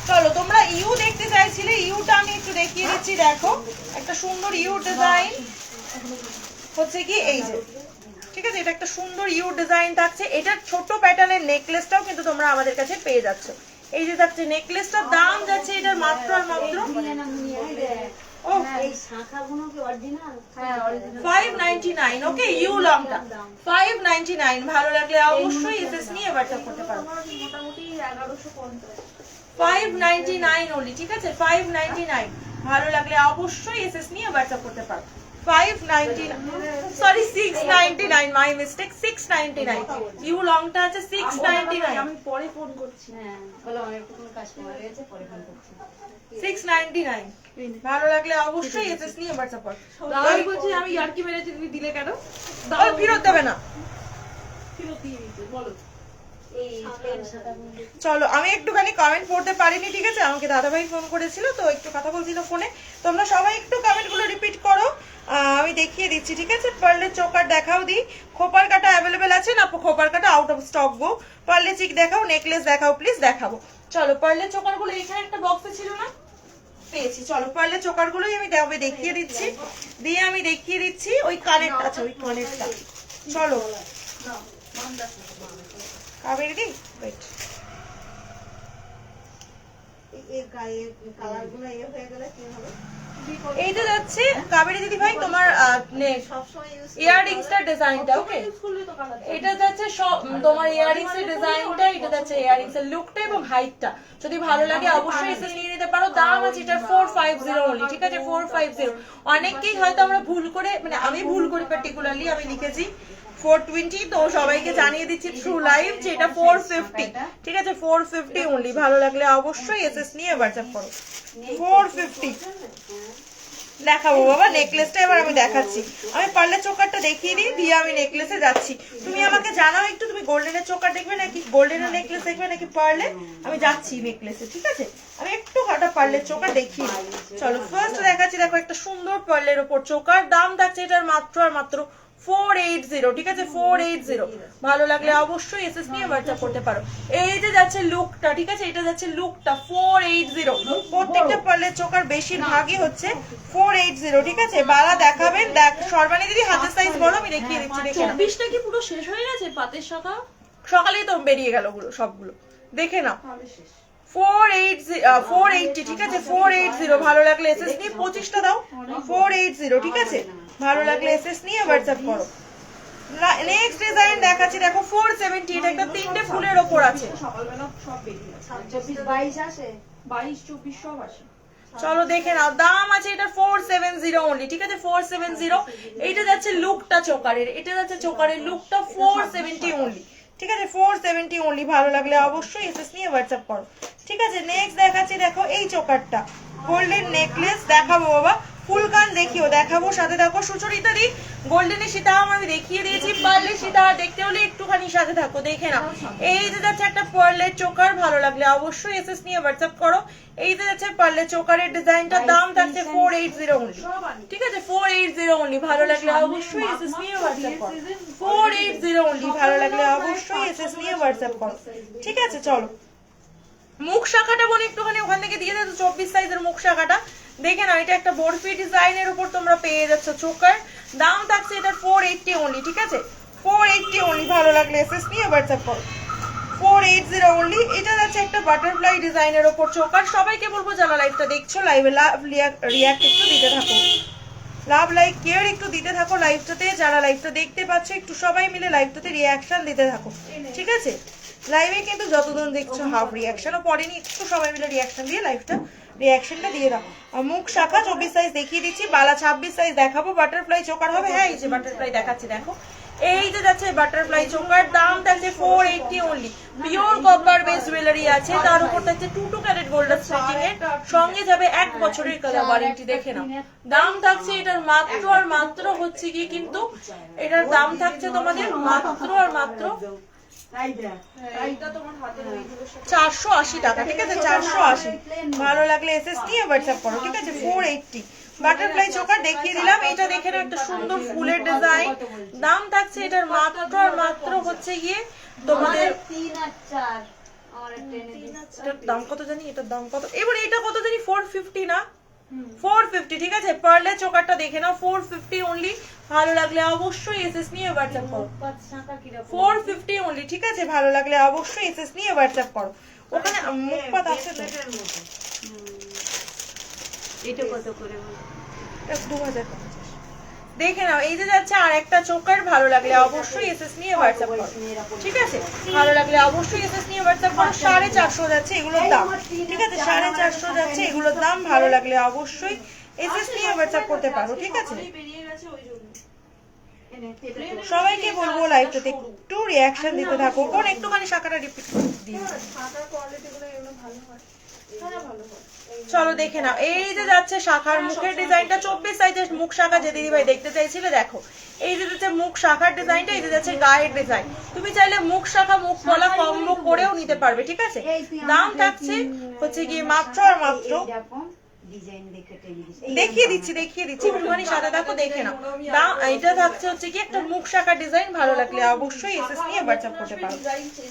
চলো তোমরা ইউ দেখতে চাইছিলে, ইউটা আমি একটু দেখিয়ে দিচ্ছি। দেখো একটা সুন্দর ইউ ডিজাইন হচ্ছে কি এই যে, ঠিক আছে, এটা একটা সুন্দর ইউ ডিজাইন থাকছে। এটার ছোট প্যাটার্নের নেকলেসটাও কিন্তু তোমরা আমাদের কাছে পেয়ে যাচ্ছ। এই যে যাচ্ছে নেকলেসটার দাম যাচ্ছে এটার মাত্র আর মাত্র 599। ওকে, ইউ লংটা 599। ভালো লাগলে অবশ্যই এসএস নিয়ে হোয়াটসঅ্যাপ করতে পারো। মোটামুটি 1150 599 only, ঠিক আছে, 599। ভালো লাগলে অবশ্যই এসএস নিয়ে হোয়াটসঅ্যাপ করতে পারো। 599, সরি 699, মাই মিস্টেক, 699। ইউ লংটা আছে 699। আমি পরে ফোন করছি। হ্যাঁ বলো, আমার একটু কোনো কাস্টমার রয়েছে, পরে ফোন করছি। 699। ভালো লাগলে অবশ্যই এসএস নিয়ে হোয়াটসঅ্যাপ করো। আমি বলছি আমি ইয়ার্কি মেরেছি, তুমি দিলে কেন? ওই ফেরত দেবে না। ফেরত দিয়ে দিতে বলো। চলো আমি একটুখানি কমেন্ট পড়তে পারিনি, ঠিক আছে, আমাকে দাদাভাই ফোন করেছিল তো একটু কথা বলছিল ফোনে। তোমরা সবাই একটু কমেন্টগুলো রিপিট করো, আমি দেখিয়ে দিচ্ছি, ঠিক আছে। পার্লের চোকার দেখাও দিই, খোপার কাটা অ্যাভেলেবেল আছে না? খোপার কাটা আউট অফ স্টক গো। পার্লে চিক দেখাও, নেকলেস দেখাও প্লিজ, দেখাবো। চলো পার্লের চোকারগুলো এখানে একটা বক্সে ছিল না, পেয়েছি। চলো পার্লের চোকারগুলোই আমি দেখিয়ে দিচ্ছি, দিয়ে আমি দেখিয়ে দিচ্ছি ওই কানেরটা আছে, ওই কানেরটা। চলো কাবেরি দি ওয়েট, এইটা যাচ্ছে কাবেরি দিদি ভাই তোমার ইয়াররিংসটার ডিজাইনটা। ওকে, এটা যাচ্ছে তোমার ইয়াররিংস এর ডিজাইনটা, এটা যাচ্ছে ইয়াররিংস এর লুকটা এবং হাইটটা। যদি ভালো লাগে অবশ্যই এসে নিয়ে নিতে পারো। দাম আছে এটা 450 অনলি, ঠিক আছে, 450। অনেকেই হয়তো আমরা ভুল করে, মানে আমি ভুল করি, পার্টিকুলারলি আমি লিখেছি 420, তো সবাইকে জানিয়ে দিচ্ছি থ্রু লাইভ যে এটা 450, ঠিক আছে, 450 অনলি। ভালো লাগলে অবশ্যই এসএস নিয়ে হোয়াটসঅ্যাপ করো। 450 দেখাবো বাবা নেকলেসটা, এবার আমি দেখাচ্ছি। আমি পার্লের চোকারটা দেখিয়ে দিই, দিয়ে আমি নেকলেসে যাচ্ছি। তুমি আমাকে জানাও একটু, তুমি গোল্ডেনের চোকার দেখবে নাকি গোল্ডেনের নেকলেস দেখবে নাকি পার্লে? আমি যাচ্ছি নেকলেসে, ঠিক আছে। আমি একটু হাঁটা পার্লের চোকার দেখিয়ে দিই। চলো ফার্স্ট দেখাচ্ছি, দেখো একটা সুন্দর পার্লের ওপর চোকার, দাম থাকছে এটার মাত্র আর মাত্র 480, ঠিক আছে, 480। ভালো লাগলে অবশ্যই এসএস নিয়ে হোয়াটসঅ্যাপ করতে পারো। এই যে যাচ্ছে লুকটা, ঠিক আছে, এটা যাচ্ছে লুকটা 480। প্রত্যেকটা পার্লের চোকার বেশিরভাগই হচ্ছে 480, ঠিক আছে। বালা দেখাবেন, দেখ সর্বাণী দিদি হাতের সাইজ বলো, আমি দেখিয়ে দিচ্ছি। দেখে নাও, 24টা কি পুরো শেষ হয়ে গেছে? পাতের শাখা সকালেই তো বেরিয়ে গেল সবগুলো, দেখে নাও। 480, ঠিক আছে, 480। ভালো লাগলে এসএস নিয়ে 25টা দাও, 480, ঠিক আছে। ভালো লাগলে এসএস নিয়ে হোয়াটসঅ্যাপ করো। নেক্সট ডিজাইন দেখাচ্ছি, দেখো 470, এটা একটা 3টে ফুলের ওপর আছে। সকালবেলা সব বেরিয়ে গেছে। 24 22 আসে, 22 24 সব আসে। চলো দেখে নাও, দাম আছে এটা 470 অনলি, ঠিক আছে, 470। এইটা যাচ্ছে লুকটা চোকারের, এটা যাচ্ছে চোকারের লুকটা 470 অনলি, ঠিক আছে, 470 অনলি। ভালো লাগলে অবশ্যই এসএস নিয়ে হোয়াটসঅ্যাপ করো, ঠিক আছে। নেক্সট দেখাচ্ছি, দেখো এই চোকারটা, গোল্ডেন নেকলেস দেখাবো বাবা, ফুলকান দেখিও দেখাবো, সাথে দেখো সুচরিতা দি গোল্ডেনের সীতাহার আমি দেখিয়ে দিয়েছি। পার্লের সীতাহার দেখতে হলে একটুখানি সাথে থাকো, দেখে নাও। এই যে যাচ্ছে একটা পার্লের চোকার, ভালো লাগলে অবশ্যই এসএস নিয়ে হোয়াটসঅ্যাপ করো। এই যে যাচ্ছে পার্লের চোকারের ডিজাইনটার দাম থাকছে 480 অনলি, ঠিক আছে, 480 অনলি। ভালো লাগলে অবশ্যই এসএস নিয়ে হোয়াটসঅ্যাপ করো, 480 অনলি। ভালো লাগলে অবশ্যই এসএস নিয়ে হোয়াটসঅ্যাপ করো, ঠিক আছে। চলো মুখ শাখাটা বোন একটুখানি ওখান থেকে দিয়ে দেয়, 24 সাইজের মুখ শাখাটা দেখে নাও। এটা একটা বরফি ডিজাইনের উপর তোমরা পেয়ে যাচ্ছ চোকার, দাম থাকছে এটা 480 অনলি, ঠিক আছে, 480 অনলি। ভালো লাগলে এসএস নিয়ে হোয়াটসঅ্যাপ করো, 480 অনলি। এটা যাচ্ছে একটা বাটারফ্লাই ডিজাইনের উপর চোকার। সবাইকে বলবো যারা লাইভটা দেখছো, লাইভে লাভ রিয়াক্ট একটু দিতে থাকো, লাভ লাইক কেয়ার একটু দিতে থাকো লাইভটাতে। যারা লাইভটা দেখতে পাচ্ছ একটু সবাই মিলে লাইভটাতে রিয়াকশন দিতে থাকো, ঠিক আছে। লাইভে কিন্তু যতক্ষণ দেখছো হাফ রিয়াকশনও পড়েনি, একটু সবাই মিলে রিয়াকশন দিয়ে রিয়াকশনটা দিয়ে দাও। মুখ শাখা 24 সাইজ দেখিয়ে দিচ্ছি, বালা 26 সাইজ দেখাবো। বাটারফ্লাই চোকার হবে, হ্যাঁ এই যে বাটারফ্লাই দেখাচ্ছি, দেখো এই যে যাচ্ছে বাটারফ্লাই চোকার, দাম থাকছে 480 only. Pure copper base jewellery আছে, তার উপর থাকছে 2 ক্যারেট গোল্ডেন স্টিচিং এর, সঙ্গে যাবে 1 বছরের কালার ওয়ারেন্টি। দেখে নাও দাম থাকছে এটার মাত্র আর মাত্র হচ্ছে কি, কিন্তু এটার দাম থাকছে তোমাদের মাত্র আর মাত্র 480 টাকা, ঠিক আছে 480। ভালো লাগলে এসএস নিয়ে হোয়াটসঅ্যাপ করো, ঠিক আছে 480। বাটারফ্লাই চোকার দেখিয়ে দিলাম, এটা দেখে নাও একটা সুন্দর ফুলের ডিজাইন। দাম থাকছে এটার মাত্র আর মাত্র হচ্ছে গিয়ে তোমাদের 3 আর 4 আমার ট্রেনে এটার দাম কত জানি, এটার দাম কত এবার, এটা কত জানি 450 না 450, ঠিক আছে। পার্লের চোকারটা দেখে নাও 450 অনলি। ভালো লাগলে অবশ্যই এসএস নিয়ে হোয়াটসঅ্যাপ করো, 450 অনলি, ঠিক আছে। ভালো লাগলে অবশ্যই এসএস নিয়ে হোয়াটসঅ্যাপ করো। ওখানে মুখপাত আছে তো, এটা কত করে বল? এটা 2050। দেখে নাও এই যে যাচ্ছে আর একটা চোকার, ভালো লাগলে অবশ্যই এসএস নিয়ে হোয়াটসঅ্যাপ করো, ঠিক আছে। ভালো লাগলে অবশ্যই এসএস নিয়ে হোয়াটসঅ্যাপ করো। 450 যাচ্ছে এগুলোর দাম, ঠিক আছে 450 যাচ্ছে এগুলোর দাম। ভালো লাগলে অবশ্যই এসএস নিয়ে হোয়াটসঅ্যাপ করতে পারো, ঠিক আছে। সবাইকে বলবো লাইভটাতে একটু রিঅ্যাকশন দিতে থাকো, কোন একটুখানি শাখাটা রিপিট দিই। চলো দেখে নাও এই যে যাচ্ছে শাখার মুখের ডিজাইনটা, 24 সাইজের মুখ শাখা যে দিদি ভাই দেখতে চাইছিলে দেখো। এই যে যাচ্ছে মুখ শাখার ডিজাইনটা, এই যে যাচ্ছে গায়ের ডিজাইন। তুমি চাইলে মুখ শাখা মুখ গলা কম্বো করেও নিতে পারবে, ঠিক আছে। দাম থাকছে হচ্ছে গিয়ে মাত্র আর মাত্র, দেখিয়ে দিচ্ছি একটুখানি সাদা দেখো, দেখে নাও দাম। এটা থাকছে হচ্ছে কি একটা মুখ শাখার ডিজাইন। ভালো লাগলে অবশ্যই এসএস নিয়ে হোয়াটসঅ্যাপ করতে পারো,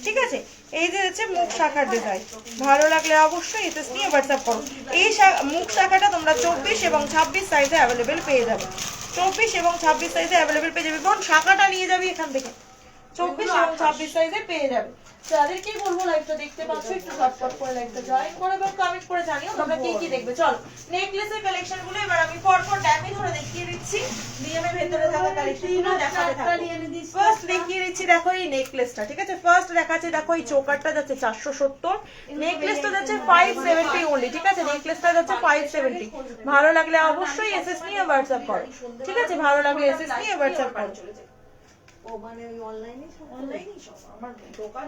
ঠিক আছে। এই যে হচ্ছে মুখ শাখার ডিজাইন, ভালো লাগলে অবশ্যই এসএস নিয়ে হোয়াটসঅ্যাপ করো। এই মুখ শাখাটা তোমরা 24 এবং 26 সাইজে অ্যাভেলেবেল পেয়ে যাবে, 24 এবং 26 সাইজে অ্যাভেলেবেল পেয়ে যাবে। বোন শাখাটা নিয়ে যাবি এখান থেকে, 24 এবং 26 সাইজে পেয়ে যাবে। তাদেরকে বলবো লাইভটা দেখতে পাচ্ছ একটু ঝটপট করে লাইভটা জয়েন করে এবং কমেন্ট করে জানিও তোমরা কে কি দেখবে। চলো নেকলেসের কালেকশন গুলো এবার আমি পরপর ড্যামেজ করে দেখিয়ে দিচ্ছি, ডিএমের ভেতরে থাকা কালেকশন গুলো দেখাতে থাকবো। ফার্স্ট দেখিয়ে দিচ্ছি দেখো এই নেকলেসটা, ঠিক আছে। ফার্স্ট দেখাচ্ছে দেখো এই চোকারটা যাচ্ছে 470, নেকলেসটা যাচ্ছে 570 অনলি, ঠিক আছে। নেকলেসটা যাচ্ছে 570। ভালো লাগলে অবশ্যই এসএস নিয়ে হোয়াটসঅ্যাপ করো, ঠিক আছে। ভালো লাগলে এসএস নিয়ে হোয়াটসঅ্যাপ করো। ও মানে ওই অনলাইনে সব আমার দোকান